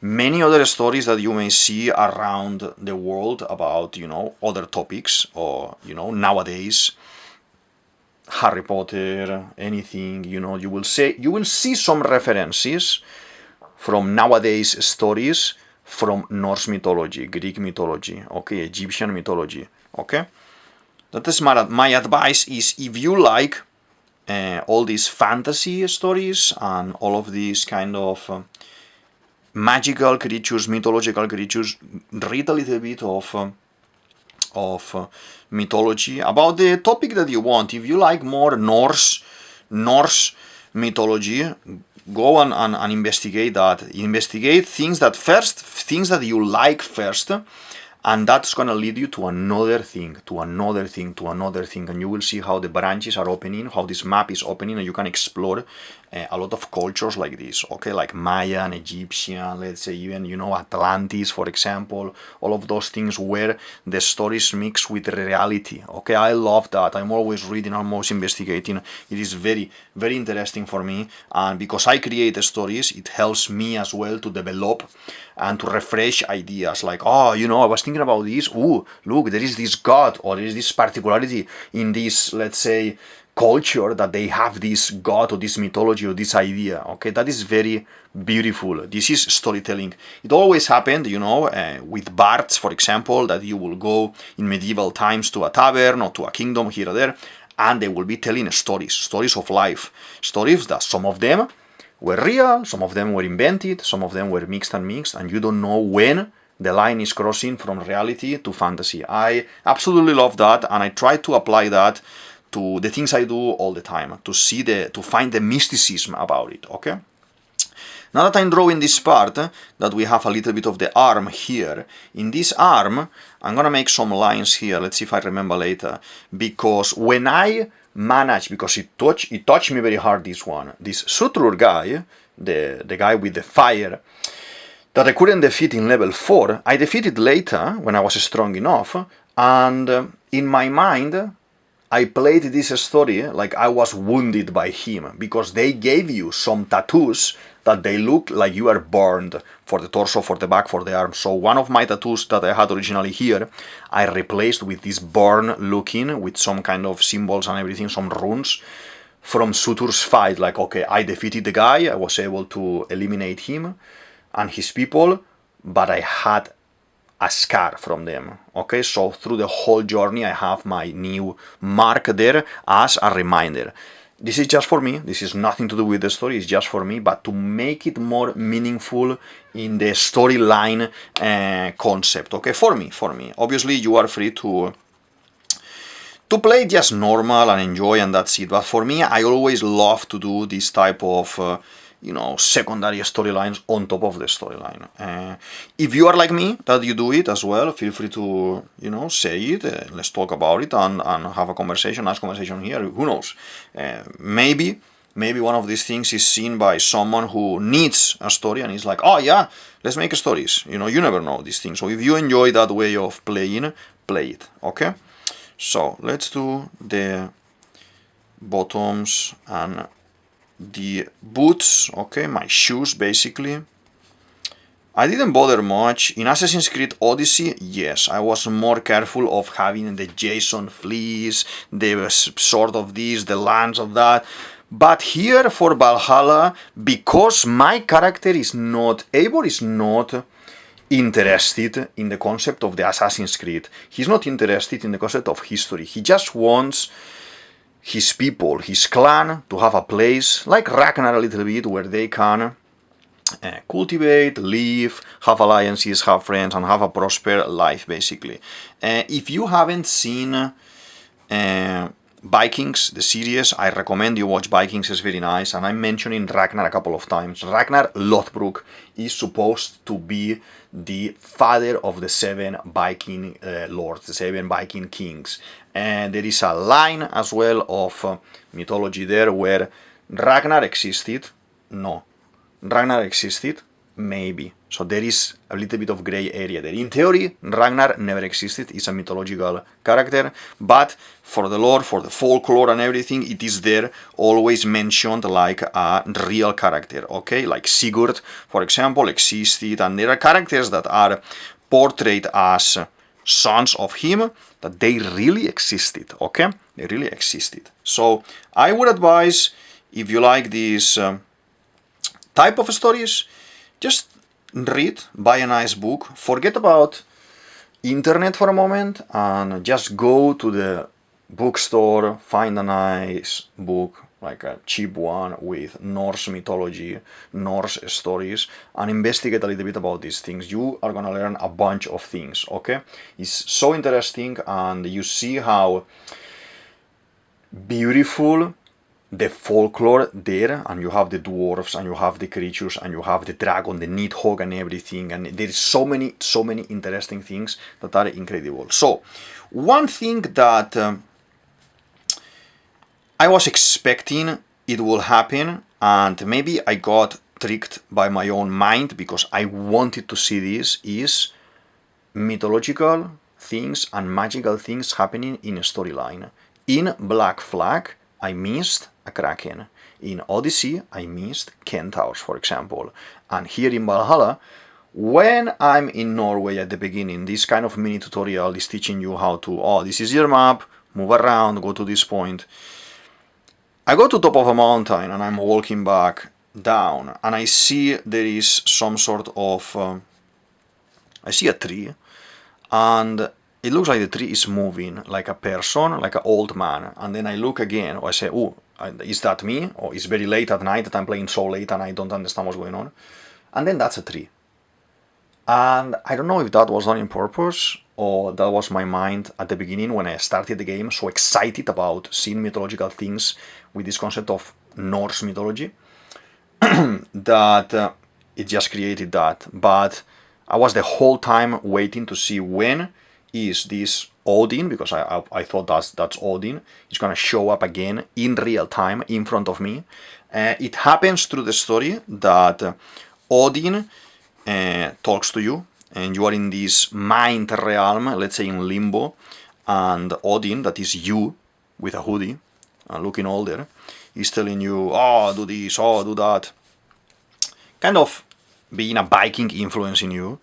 many other stories that you may see around the world about, other topics, or, nowadays, Harry Potter, anything, you will see some references from nowadays stories from Norse mythology, Greek mythology, okay, Egyptian mythology, okay? That is my advice is, if you like all these fantasy stories and all of these kind of magical creatures, mythological creatures, read a little bit of mythology about the topic that you want. If you like more Norse mythology, go and investigate that. Investigate things that you like first, and that's gonna lead you to another thing, and you will see how the branches are opening, how this map is opening, and you can explore a lot of cultures like this, okay, like Mayan, Egyptian, let's say even, Atlantis, for example, all of those things where the stories mix with reality, okay? I love that. I'm always reading, almost investigating. It is very, very interesting for me, and because I create stories, it helps me as well to develop and to refresh ideas, like, I was thinking about this, look, there is this god, or there is this particularity in this, let's say, culture, that they have this god or this mythology or this idea, okay? That is very beautiful. This is storytelling. It always happened, with bards, for example, that you will go in medieval times to a tavern or to a kingdom here or there, and they will be telling stories of life, stories that some of them were real, some of them were invented, some of them were mixed, and you don't know when the line is crossing from reality to fantasy. I absolutely love that, and I try to apply that to the things I do all the time, to find the mysticism about it, okay? Now that I'm drawing this part, that we have a little bit of the arm here, in this arm, I'm gonna make some lines here, let's see if I remember later, because when I managed, because it touched me very hard, this Sutrur guy, the guy with the fire, that I couldn't defeat in level 4, I defeated later, when I was strong enough, and in my mind, I played this story like I was wounded by him, because they gave you some tattoos that they look like you are burned, for the torso, for the back, for the arm. So one of my tattoos that I had originally here, I replaced with this burn looking, with some kind of symbols and everything, some runes, from Sutur's fight. Like, okay, I defeated the guy, I was able to eliminate him and his people, but I had a scar from them, okay? So through the whole journey I have my new mark there as a reminder. This is just for me, this is nothing to do with the story, it's just for me, but to make it more meaningful in the storyline concept, okay? For me. Obviously you are free to play just normal and enjoy, and that's it, but for me, I always love to do this type of secondary storylines on top of the storyline. If you are like me, that you do it as well, feel free to, say it, let's talk about it and have a conversation, nice conversation here, who knows. Maybe one of these things is seen by someone who needs a story and is like, oh yeah, let's make stories. You never know these things. So if you enjoy that way of playing, play it, okay? So let's do the bottoms and the boots, okay, my shoes basically. I didn't bother much. In Assassin's Creed Odyssey, yes, I was more careful of having the Jason fleece, the sort of this, the lance of that. But here for Valhalla, because my character is not, Eivor is not interested in the concept of the Assassin's Creed. He's not interested in the concept of history. He just wants his people, his clan, to have a place, like Ragnar a little bit, where they can cultivate, live, have alliances, have friends, and have a prosper life, basically. If you haven't seen Vikings, the series, I recommend you watch Vikings. It's very nice, and I'm mentioning Ragnar a couple of times. Ragnar Lothbrok is supposed to be the father of the 7 Viking lords, the 7 Viking kings. And there is a line as well of mythology there where Ragnar existed. No. Ragnar existed? Maybe. So there is a little bit of gray area there. In theory, Ragnar never existed. It's a mythological character. But for the lore, for the folklore and everything, it is there, always mentioned like a real character, okay? Like Sigurd, for example, existed. And there are characters that are portrayed as sons of him, that they really existed, okay? They really existed. So I would advise, if you like this type of stories, just read, buy a nice book, forget about internet for a moment, and just go to the bookstore, find a nice book, like a cheap one with Norse mythology, Norse stories, and investigate a little bit about these things. You are gonna learn a bunch of things, okay? It's so interesting, and you see how beautiful the folklore there, and you have the dwarves, and you have the creatures, and you have the dragon, the Nidhogg, and everything, and there is so many interesting things that are incredible. So one thing that I was expecting it will happen, and maybe I got tricked by my own mind because I wanted to see this, is mythological things and magical things happening in a storyline. In Black Flag, I missed a Kraken. In Odyssey, I missed Centaurs, for example. And here in Valhalla, when I'm in Norway at the beginning, this kind of mini tutorial is teaching you how to, oh, this is your map, move around, go to this point. I go to top of a mountain and I'm walking back down, and I see there is some sort of, I see a tree, and it looks like the tree is moving, like a person, like an old man. And then I look again, or I say, oh, is that me? Or it's very late at night that I'm playing so late and I don't understand what's going on. And then that's a tree. And I don't know if that was done on purpose, or that was my mind at the beginning when I started the game, so excited about seeing mythological things with this concept of Norse mythology, that it just created that. But I was the whole time waiting to see when is this Odin, because I thought that's Odin. It's gonna show up again in real time in front of me. It happens through the story that Odin talks to you, and you are in this mind realm, let's say in limbo, and Odin, that is you with a hoodie, looking older, is telling you, oh, do this, oh, do that, kind of being a Viking influence in you.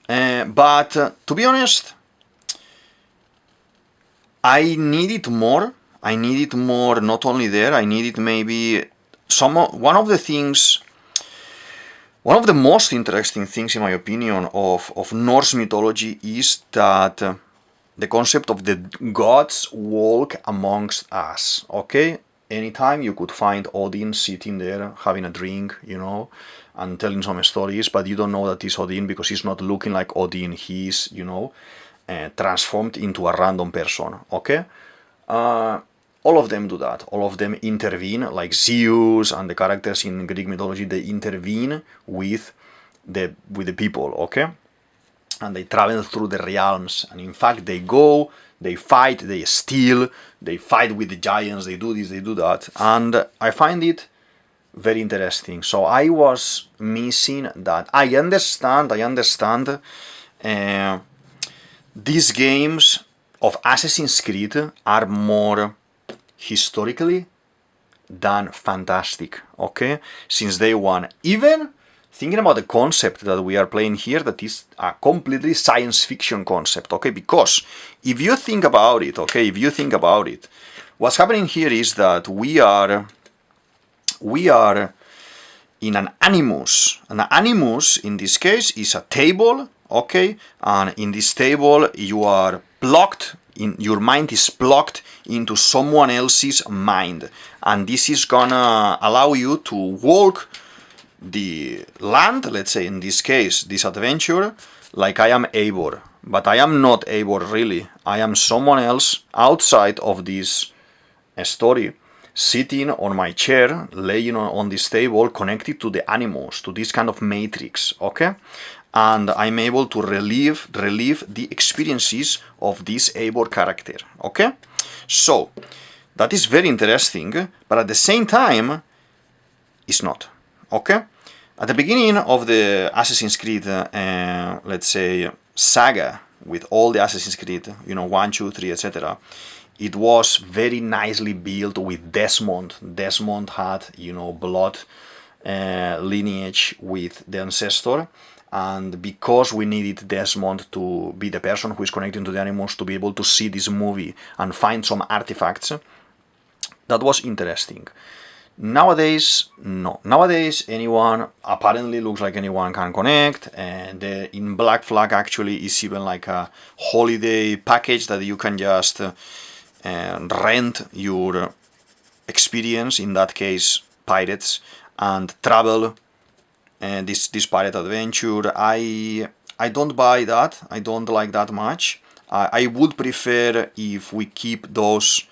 But to be honest, I needed more. I needed more, not only there, I needed maybe one of the most interesting things, in my opinion, of Norse mythology is that the concept of the gods walk amongst us, okay? Anytime you could find Odin sitting there, having a drink, you know, and telling some stories, but you don't know that he's Odin because he's not looking like Odin, he's, you know, transformed into a random person, okay? All of them do that. All of them intervene, like Zeus and the characters in Greek mythology, they intervene with the people, okay? And they travel through the realms, and in fact they go, they fight, they steal, they fight with the giants, they do this, they do that, and I find it very interesting. So I was missing that. I understand these games of Assassin's Creed are more historically than fantastic, okay? Since day one. Even thinking about the concept that we are playing here, that is a completely science fiction concept, okay? Because if you think about it, okay, if you think about it, what's happening here is that we are in an animus. An animus, in this case, is a table, okay? And in this table, you are plugged, your mind is plugged into someone else's mind. And this is gonna allow you to walk the land, let's say in this case, this adventure, like I am Eivor. But I am not Eivor really. I am someone else outside of this story, sitting on my chair, laying on this table, connected to the animals, to this kind of matrix, okay? And I'm able to relive the experiences of this Eivor character, okay? So, that is very interesting, but at the same time, it's not, okay? At the beginning of the Assassin's Creed, let's say, saga, with all the Assassin's Creed, 1, 2, 3, etc., it was very nicely built with Desmond. Desmond had, blood lineage with the ancestor, and because we needed Desmond to be the person who is connecting to the animals to be able to see this movie and find some artifacts, that was interesting. Nowadays, no. Nowadays, anyone, apparently looks like anyone can connect, and in Black Flag actually is even like a holiday package that you can just rent your experience, in that case pirates, and travel this pirate adventure. I don't buy that. I don't like that much. I would prefer if we keep those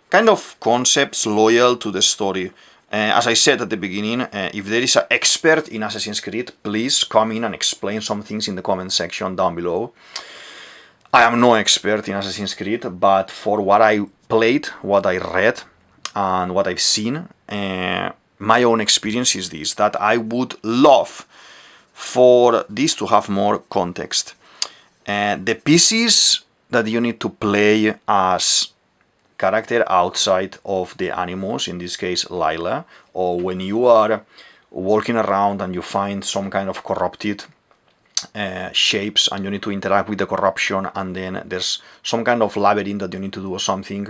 kind of concepts loyal to the story. As I said at the beginning, if there is an expert in Assassin's Creed, please come in and explain some things in the comment section down below. I am no expert in Assassin's Creed, but for what I played, what I read, and what I've seen, my own experience is this, that I would love for this to have more context. The pieces that you need to play as character outside of the animals, in this case Lila, or when you are walking around and you find some kind of corrupted shapes and you need to interact with the corruption, and then there's some kind of labyrinth that you need to do or something,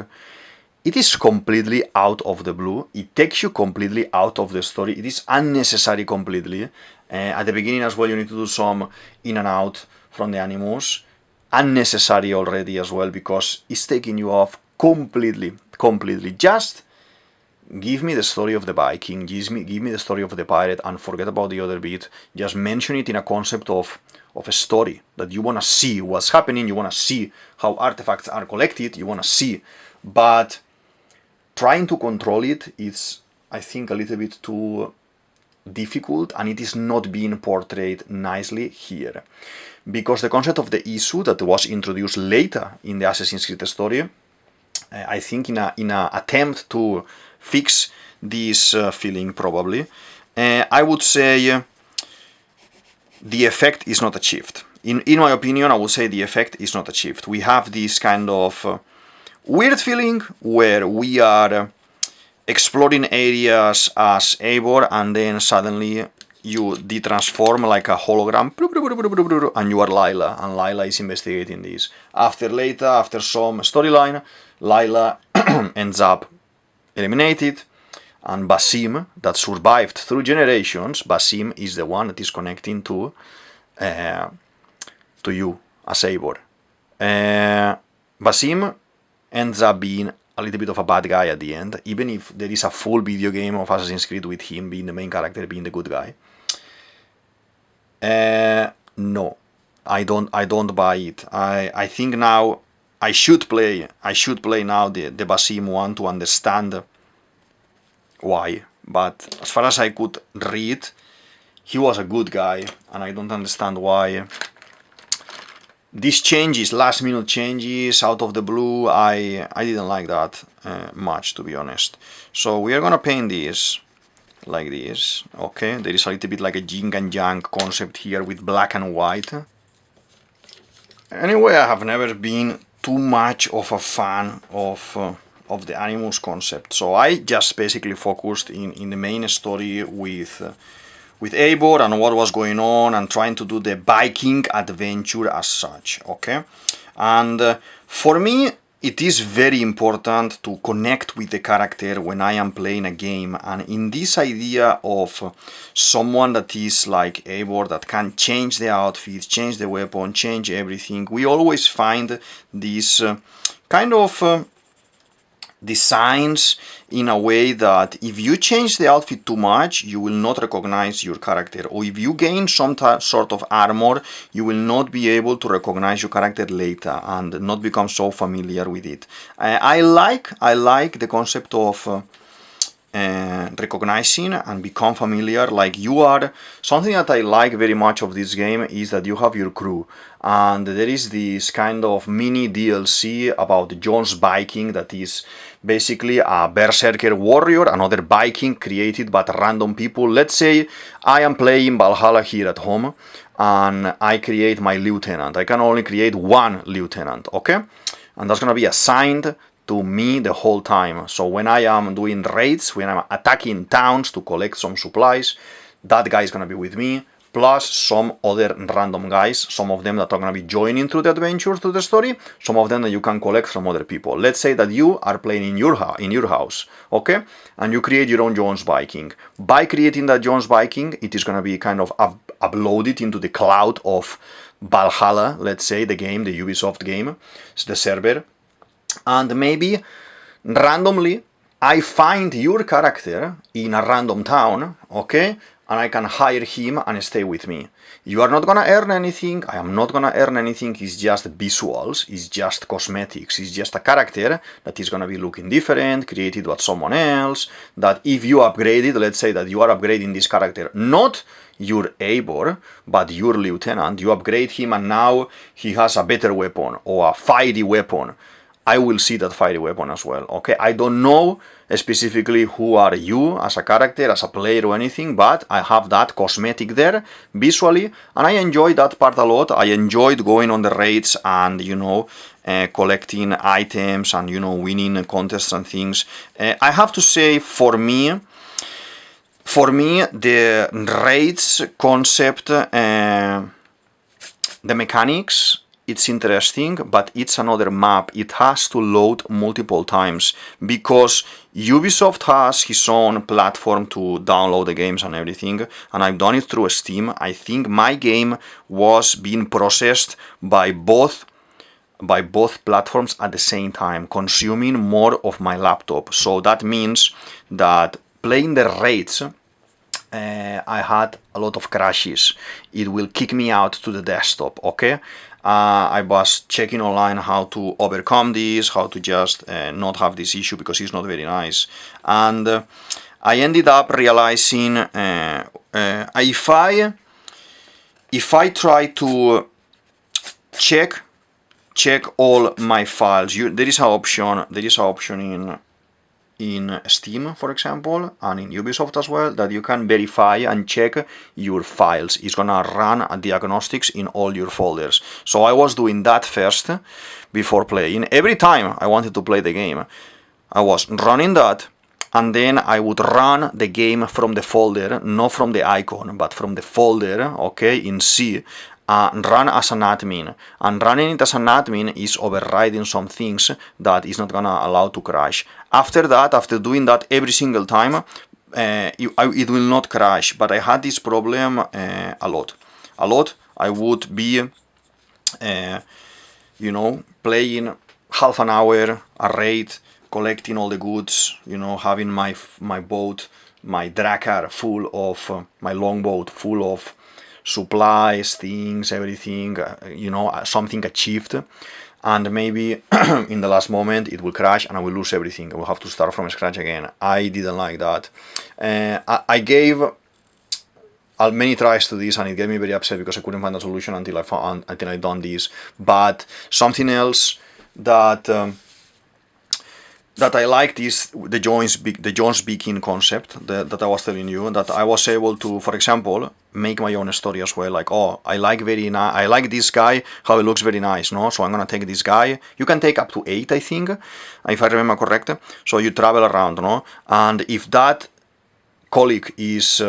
it is completely out of the blue. It takes you completely out of the story. It is unnecessary completely. At the beginning as well, you need to do some in and out from the animals. Unnecessary already as well, because it's taking you off completely. Just give me the story of the Viking, give me the story of the pirate, and forget about the other bit. Just mention it in a concept of a story, that you want to see what's happening, you want to see how artifacts are collected, you want to see. But trying to control it is, I think, a little bit too difficult, and it is not being portrayed nicely here. Because the concept of the issue that was introduced later in the Assassin's Creed story, I think in a attempt to fix this feeling, probably, I would say the effect is not achieved. In my opinion, I would say the effect is not achieved. We have this kind of weird feeling where we are exploring areas as Eivor, and then suddenly you de-transform like a hologram, and you are Lila, and Lila is investigating this. After some storyline, Lila ends up eliminated, and Basim, that survived through generations, Basim is the one that is connecting to you as Eivor. Basim ends up being a little bit of a bad guy at the end, even if there is a full video game of Assassin's Creed with him being the main character, being the good guy. No, I don't buy it. I think now I should play now the Basim one to understand why. But as far as I could read, he was a good guy, and I don't understand why these changes, last minute changes out of the blue, I didn't like that much, to be honest. So we are gonna paint this like this, okay? There is a little bit like a yin and yang concept here with black and white. Anyway, I have never been too much of a fan of the animals concept, so I just basically focused in the main story with with Eivor and what was going on, and trying to do the Viking adventure as such, okay? And for me, it is very important to connect with the character when I am playing a game, and in this idea of someone that is like Eivor, that can change the outfit, change the weapon, change everything, we always find these kind of designs in a way that if you change the outfit too much, you will not recognize your character, or if you gain some sort of armor, you will not be able to recognize your character later and not become so familiar with it. I like the concept of recognizing and become familiar. Like, you are something that I like very much of this game is that you have your crew, and there is this kind of mini DLC about John's Viking that is basically a berserker warrior, another Viking created by random people. Let's say I am playing Valhalla here at home and I create my lieutenant. I can only create one lieutenant, okay? And that's gonna be assigned to me the whole time. So when I am doing raids, when I'm attacking towns to collect some supplies, that guy is gonna be with me, plus some other random guys, some of them that are gonna be joining through the adventure, through the story, some of them that you can collect from other people. Let's say that you are playing in your house, okay? And you create your own Jones Viking. By creating that Jones Viking, it is gonna be kind of uploaded into the cloud of Valhalla, let's say, the game, the Ubisoft game, the server. And maybe randomly I find your character in a random town, okay? And I can hire him and stay with me. You are not gonna earn anything, I am not gonna earn anything, it's just visuals, it's just cosmetics, it's just a character that is gonna be looking different, created by someone else, that if you upgrade it, let's say that you are upgrading this character, not your Eivor, but your lieutenant, you upgrade him and now he has a better weapon, or a fiery weapon. I will see that fiery weapon as well, okay? I don't know specifically who are you as a character, as a player or anything, but I have that cosmetic there visually, and I enjoy that part a lot. I enjoyed going on the raids and, you know, collecting items and, you know, winning contests and things. I have to say, for me, the raids concept, the mechanics, it's interesting, but it's another map. It has to load multiple times because Ubisoft has his own platform to download the games and everything, and I've done it through Steam. I think my game was being processed by both platforms at the same time, consuming more of my laptop. So that means that playing the raids, I had a lot of crashes. It will kick me out to the desktop, okay? I was checking online how to overcome this, how to just not have this issue, because it's not very nice. And I ended up realizing if I try to check all my files, there is an option in Steam, for example, and in Ubisoft as well, that you can verify and check your files. It's gonna run a diagnostics in all your folders. So I was doing that first before playing. Every time I wanted to play the game, I was running that, and then I would run the game from the folder, not from the icon, but from the folder, okay, in C, run as an admin. And running it as an admin is overriding some things that is not gonna allow to crash. After that, after doing that every single time, it will not crash. But I had this problem a lot. I would be, you know, playing half an hour, a raid, collecting all the goods, you know, having my boat, my Drakkar full of, my longboat full of supplies, things, everything, you know, something achieved, and maybe in the last moment it will crash and I will lose everything. I will have to start from scratch again. I didn't like that. I gave many tries to this and it gave me very upset because I couldn't find a solution until I done this. But something else that I liked is the Jones speaking concept that I was telling you, that I was able to, for example, make my own story as well. Like, oh, I like this guy, how he looks very nice, no? So I'm gonna take this guy. You can take up to 8, I think, if I remember correct. So you travel around, no? And if that colleague is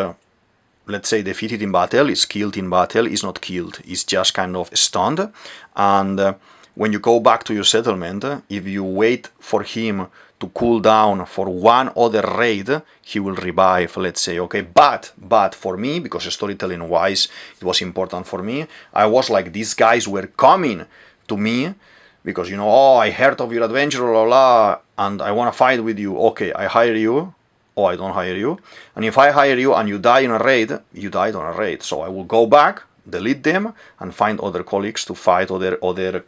let's say, defeated in battle, is killed in battle, is not killed, is just kind of stunned. And when you go back to your settlement, if you wait for him to cool down for one other raid, he will revive, let's say, okay? But for me, because storytelling wise, it was important for me, I was like, these guys were coming to me, because, you know, oh, I heard of your adventure, blah, blah, and I want to fight with you. Okay, I hire you, or I don't hire you. And if I hire you and you die in a raid, you died on a raid. So I will go back, delete them, and find other colleagues to fight, other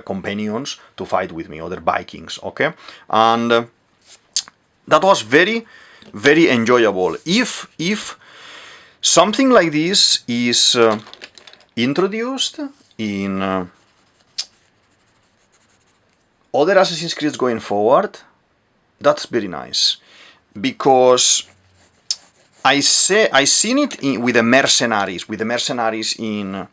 companions to fight with me, other Vikings, okay? And that was very, very enjoyable. If something like this is introduced in other Assassin's Creed going forward, that's very nice, because I seen it with the mercenaries. With the mercenaries in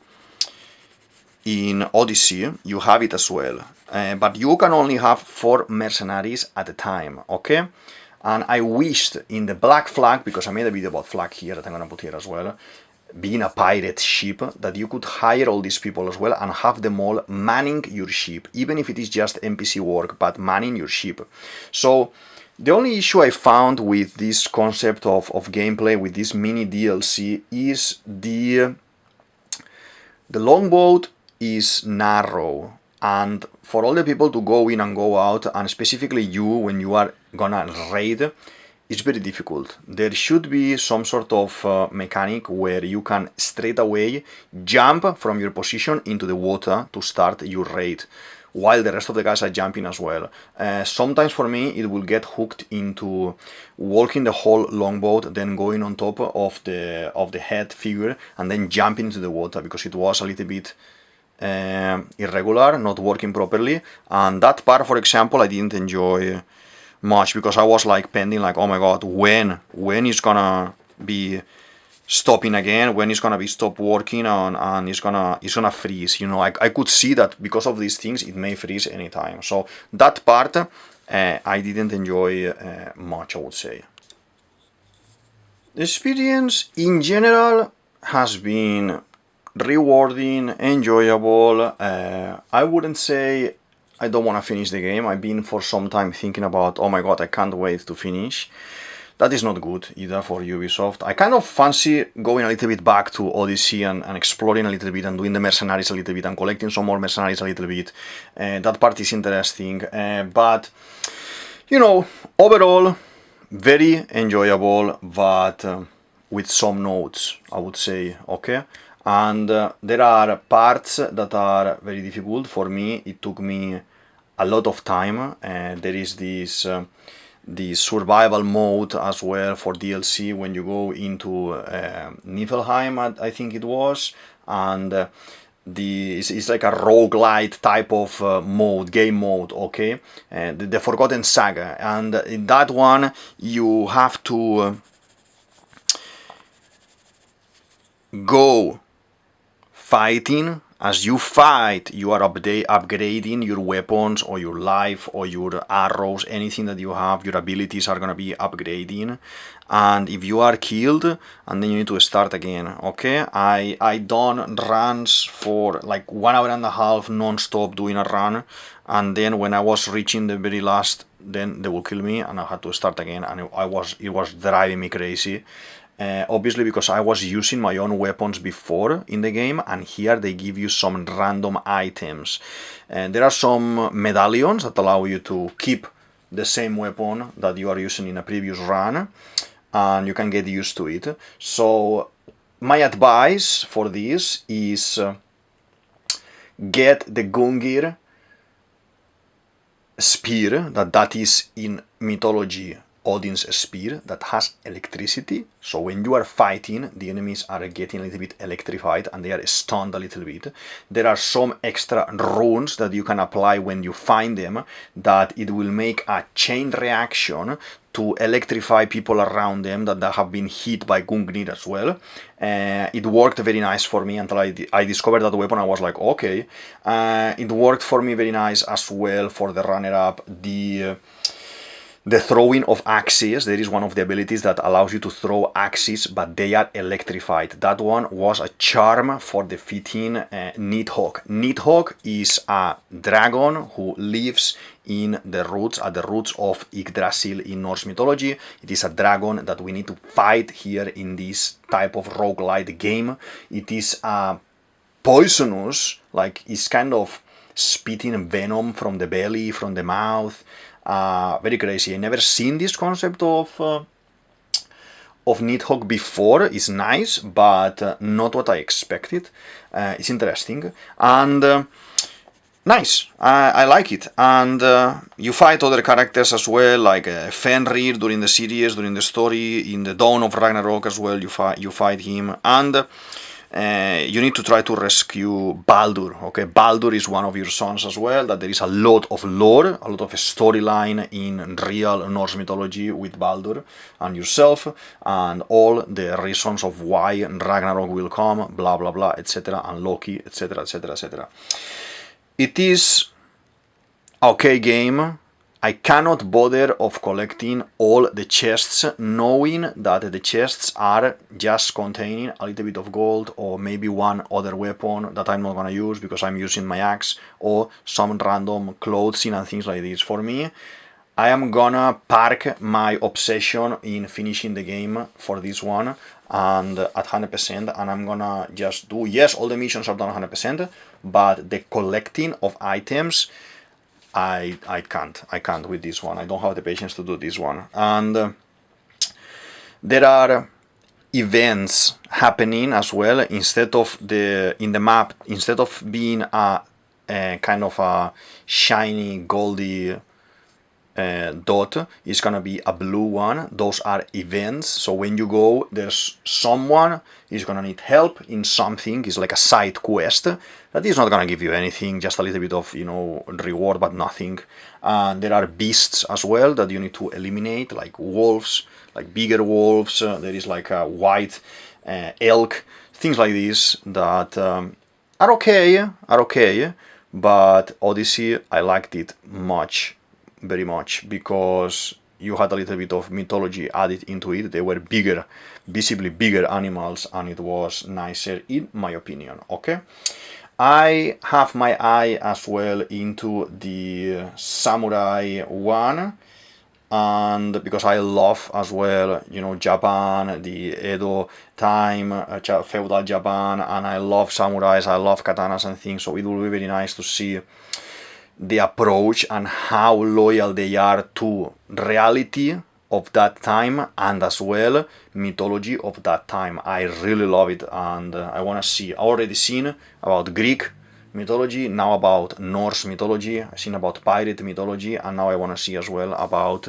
Odyssey, you have it as well, but you can only have 4 mercenaries at a time, okay? And I wished in the Black Flag, because I made a video about flag here that I'm gonna put here as well, being a pirate ship, that you could hire all these people as well and have them all manning your ship, even if it is just NPC work, but manning your ship. So the only issue I found with this concept of gameplay, with this mini DLC, is the longboat is narrow, and for all the people to go in and go out, and specifically you, when you are gonna raid, it's very difficult. There should be some sort of mechanic where you can straight away jump from your position into the water to start your raid, while the rest of the guys are jumping as well. Sometimes for me it will get hooked into walking the whole longboat, then going on top of the head figure and then jumping into the water, because it was a little bit irregular, not working properly. And that part, for example, I didn't enjoy much, because I was like pending, like, oh my god, when it's gonna be stopping again, when it's gonna be stopped working on, and it's gonna freeze, you know. I could see that because of these things it may freeze anytime. So that part I didn't enjoy much, I would say. The experience in general has been rewarding, enjoyable. I wouldn't say I don't want to finish the game. I've been for some time thinking about, oh my god, I can't wait to finish. That is not good either for Ubisoft. I kind of fancy going a little bit back to Odyssey and exploring a little bit and doing the mercenaries a little bit and collecting some more mercenaries a little bit. That part is interesting. But, you know, overall, very enjoyable, but with some notes, I would say, okay? And there are parts that are very difficult. For me, it took me a lot of time. There is this the survival mode as well for DLC when you go into Niflheim, I think it was, and it's like a roguelite type of game mode, okay? The Forgotten Saga, and in that one you have to go fighting. As you fight, you are upgrading your weapons or your life or your arrows, anything that you have, your abilities are gonna be upgrading. And if you are killed, and then you need to start again, okay? I done runs for like 1 hour and a half non-stop doing a run, and then when I was reaching the very last, then they will kill me and I had to start again, and it was driving me crazy. Obviously because I was using my own weapons before in the game, and here they give you some random items. There are some medallions that allow you to keep the same weapon that you are using in a previous run, and you can get used to it. So my advice for this is get the Gungir spear, that is in Mythology Odin's spear, that has electricity. So when you are fighting, the enemies are getting a little bit electrified and they are stunned a little bit. There are some extra runes that you can apply when you find them, that it will make a chain reaction to electrify people around them that have been hit by Gungnir as well. It worked very nice for me until I discovered that weapon. I was like, okay. It worked for me very nice as well for the runner-up. the throwing of axes. There is one of the abilities that allows you to throw axes, but they are electrified. That one was a charm for defeating Nidhogg. Nidhogg is a dragon who lives in the roots, at the roots of Yggdrasil in Norse mythology. It is a dragon that we need to fight here in this type of roguelite game. It is poisonous, like it's kind of spitting venom from the belly, from the mouth. Very crazy. I never seen this concept of Nidhogg before. It's nice, but not what I expected. It's interesting and nice. I like it. And you fight other characters as well, like Fenrir during the series, during the story. In the Dawn of Ragnarok as well, you fight him, and you need to try to rescue Baldur. Okay, Baldur is one of your sons as well. That there is a lot of lore, a lot of storyline in real Norse mythology with Baldur and yourself, and all the reasons of why Ragnarok will come, blah blah blah, etc., and Loki, etc., etc., etc. It is okay game. I cannot bother of collecting all the chests, knowing that the chests are just containing a little bit of gold or maybe one other weapon that I'm not gonna use because I'm using my axe, or some random clothing and things like this. For me, I am gonna park my obsession in finishing the game for this one and at 100%, and I'm gonna just do, yes, all the missions are done 100%, but the collecting of items, I can't with this one. I don't have the patience to do this one. And there are events happening as well. Instead of in the map, instead of being a kind of a shiny goldy dot, is gonna be a blue one. Those are events. So when you go, there's someone is gonna need help in something. It's like a side quest that is not gonna give you anything, just a little bit of, you know, reward, but nothing. And there are beasts as well that you need to eliminate, like wolves, like bigger wolves. There is like a white elk, things like this that are okay, but Odyssey, I liked it very much, because you had a little bit of mythology added into it. They were bigger, visibly bigger animals, and it was nicer in my opinion. Okay, I have my eye as well into the samurai one, and because I love as well, you know, Japan, the Edo time, feudal Japan, and I love samurais, I love katanas and things, so it will be very nice to see the approach and how loyal they are to reality of that time and as well mythology of that time. I really love it, and I want to see. I already seen about Greek mythology, now about Norse mythology, I've seen about pirate mythology, and now I want to see as well about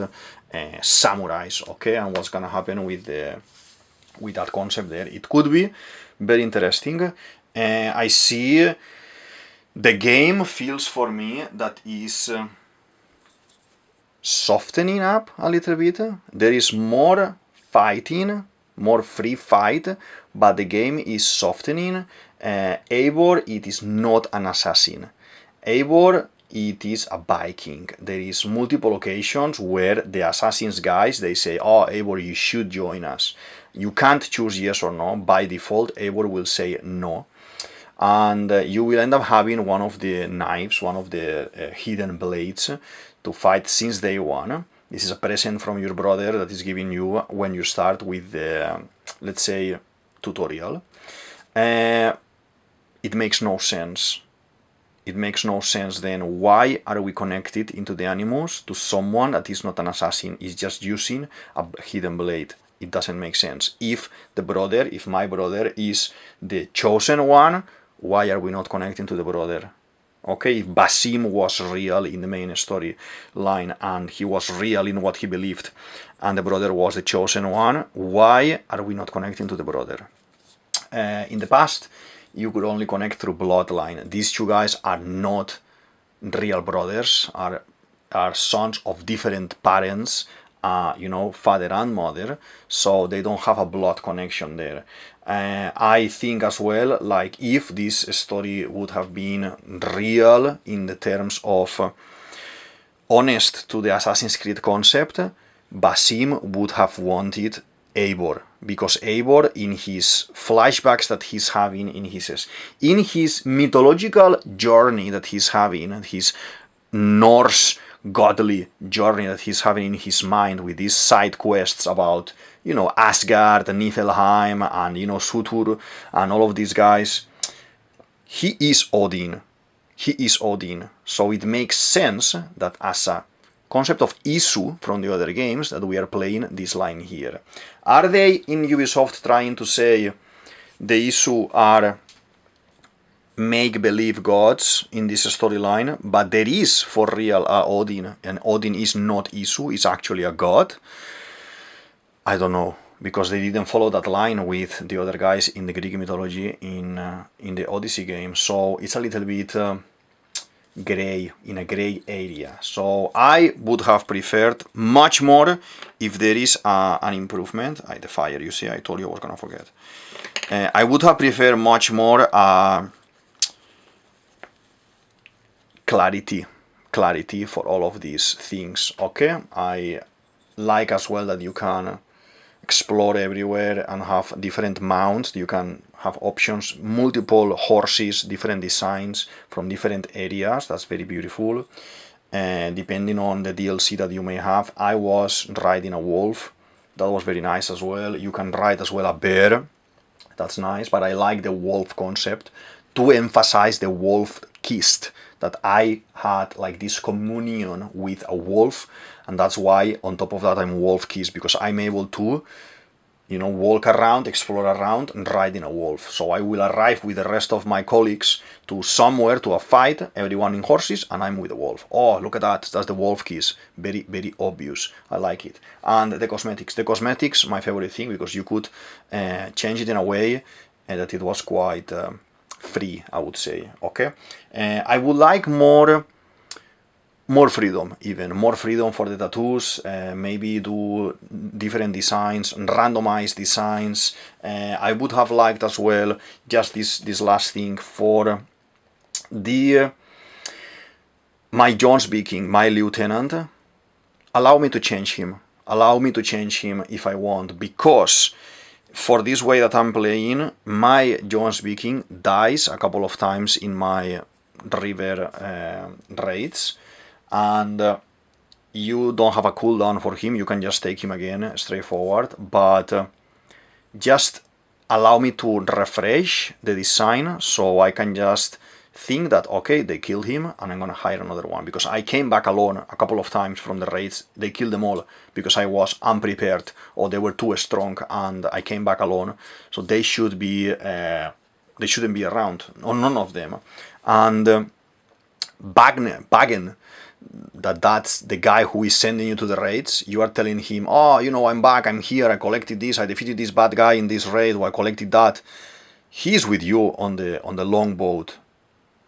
samurais, okay, and what's gonna happen with that concept there. It could be very interesting. I see the game feels for me that is softening up a little bit. There is more fighting, more free fight, but the game is softening. Eivor, it is not an assassin. Eivor, it is a Viking. There is multiple occasions where the assassins guys, they say, oh, Eivor, you should join us. You can't choose yes or no. By default, Eivor will say no. And you will end up having one of the knives, one of the hidden blades to fight since day one. This is a present from your brother that is giving you when you start with the, let's say, tutorial. It makes no sense. It makes no sense then. Why are we connected into the animus to someone that is not an assassin, is just using a hidden blade? It doesn't make sense. If my brother is the chosen one, why are we not connecting to the brother? Okay, if Basim was real in the main story line and he was real in what he believed and the brother was the chosen one, why are we not connecting to the brother? In the past, you could only connect through bloodline. These two guys are not real brothers, are sons of different parents, you know, father and mother, so they don't have a blood connection there. I think as well, like, if this story would have been real in the terms of honest to the Assassin's Creed concept, Basim would have wanted Eivor, because Eivor, in his flashbacks that he's having, in his mythological journey that he's having, his Norse godly journey that he's having in his mind with these side quests about, Asgard and Niflheim and, Surtur and all of these guys, he is Odin. He is Odin. So it makes sense that as a concept of Isu from the other games that we are playing this line here. Are they in Ubisoft trying to say the Isu are make-believe gods in this storyline, but there is for real a Odin, and Odin is not Isu, it's actually a god? I don't know, because they didn't follow that line with the other guys in the Greek mythology in the Odyssey game, so it's a little bit gray, in a gray area. So I would have preferred much more if there is an improvement. The fire, you see, I told you I was gonna forget. I would have preferred much more clarity for all of these things. Okay, I like as well that you can explore everywhere and have different mounts. You can have options, multiple horses, different designs from different areas. That's very beautiful. And depending on the DLC that you may have, I was riding a wolf. That was very nice as well. You can ride as well a bear. That's nice, but I like the wolf concept to emphasize the wolf kissed, that I had like this communion with a wolf, and that's why on top of that I'm wolf kissed, because I'm able to, walk around, explore around, and ride in a wolf. So I will arrive with the rest of my colleagues to somewhere, to a fight, everyone in horses, and I'm with a wolf. Oh, look at that, that's the wolf kiss. Very, very obvious. I like it. And the cosmetics, my favorite thing, because you could change it in a way that it was quite free, I would say. Okay, I would like more freedom, even more freedom for the tattoos. Maybe do different designs, randomized designs. I would have liked as well just this last thing for my Jones Viking, my lieutenant. Allow me to change him if I want, because for this way that I'm playing, my Jones Viking dies a couple of times in my river raids, and you don't have a cooldown for him. You can just take him again straightforward, but just allow me to refresh the design so I can just think that, okay, they killed him and I'm gonna hire another one, because I came back alone a couple of times from the raids. They killed them all because I was unprepared or they were too strong, and I came back alone. So they should be they shouldn't be around, or none of them. And Bagen, that's the guy who is sending you to the raids. You are telling him, oh, I'm back, I'm here, I collected this, I defeated this bad guy in this raid, or I collected that. He's with you on the longboat.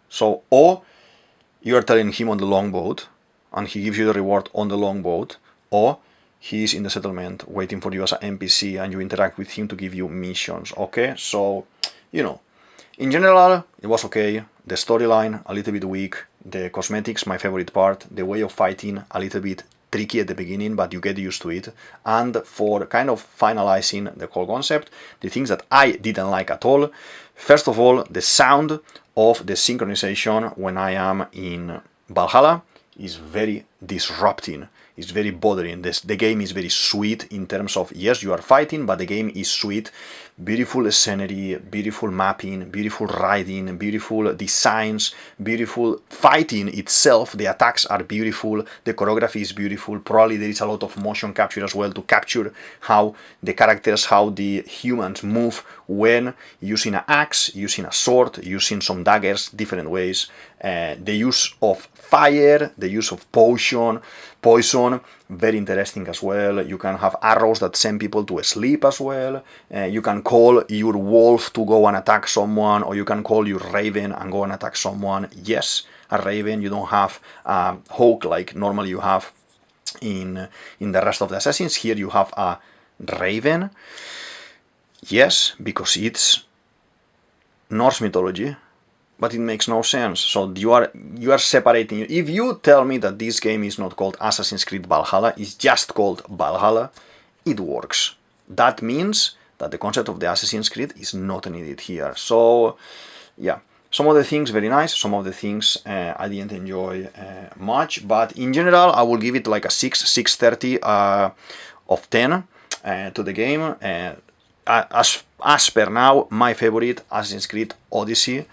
So, or you are telling him on the longboat, and he gives you the reward on the longboat, or he's in the settlement waiting for you as an NPC, and you interact with him to give you missions. Okay, so in general, it was okay. The storyline a little bit weak. The cosmetics, my favorite part. The way of fighting a little bit tricky at the beginning, but you get used to it. And for kind of finalizing the whole concept, the things that I didn't like at all. First of all, the sound of the synchronization when I am in Valhalla is very disrupting. It's very bothering. The game is very sweet in terms of, yes, you are fighting, but the game is sweet. Beautiful scenery, beautiful mapping, beautiful riding, beautiful designs, beautiful fighting itself. The attacks are beautiful. The choreography is beautiful. Probably there is a lot of motion capture as well to capture how the characters, how the humans move when using an axe, using a sword, using some daggers, different ways. The use of fire, the use of poison, very interesting as well. You can have arrows that send people to sleep as well. You can call your wolf to go and attack someone, or you can call your raven and go and attack someone. Yes, a raven. You don't have a hawk like normally you have in the rest of the assassins. Here you have a raven. Yes, because it's Norse mythology. but it makes no sense. So you are separating. If you tell me that this game is not called Assassin's Creed Valhalla, it's just called Valhalla, it works. That means that the concept of the Assassin's Creed is not needed here. So yeah, some of the things very nice, some of the things I didn't enjoy much, but in general I will give it like a 6.30 of 10 to the game. As per now, my favorite Assassin's Creed Odyssey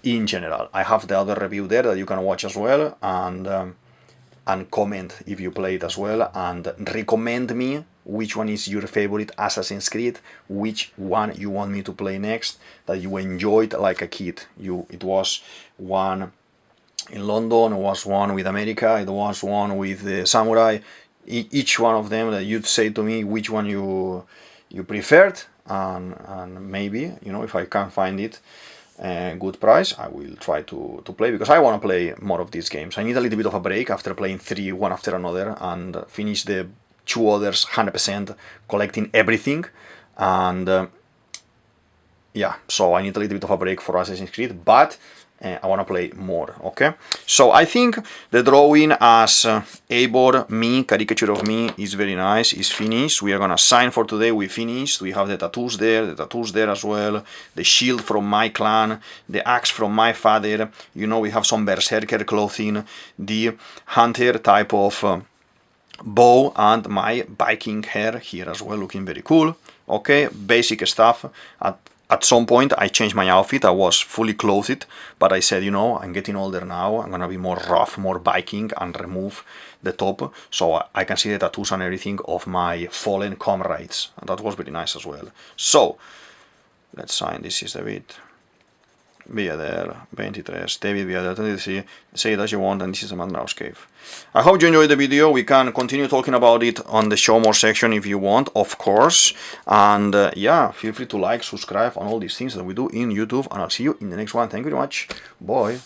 in general. I have the other review there that you can watch as well, and comment if you play it as well, and recommend me which one is your favorite Assassin's Creed, which one you want me to play next, that you enjoyed like a kid. It was one in London, it was one with America, it was one with the Samurai. Each one of them that you'd say to me which one you preferred, and maybe, you know, if I can't find it good price, I will try to play, because I want to play more of these games. I need a little bit of a break after playing 3 one after another, and finish the 2 others 100%, collecting everything, and yeah, so I need a little bit of a break for Assassin's Creed, but I want to play more, okay? So I think the drawing as Eivor, me, caricature of me, is very nice, is finished. We are gonna sign for today, we finished. We have the tattoos there as well, the shield from my clan, the axe from my father, you know, we have some berserker clothing, the hunter type of bow, and my Viking hair here as well, looking very cool, okay? Basic stuff. At some point I changed my outfit, I was fully clothed, but I said, you know, I'm getting older now, I'm gonna be more rough, more Viking, and remove the top, so I can see the tattoos and everything of my fallen comrades, and that was very nice as well. So, let's sign. This is DavidViadel23, DavidViadel23, say it as you want, and this is a Madhouse Cave. I hope you enjoyed the video. We can continue talking about it on the show more section if you want, of course, and yeah, feel free to like, subscribe, and all these things that we do in YouTube, and I'll see you in the next one. Thank you very much. Bye.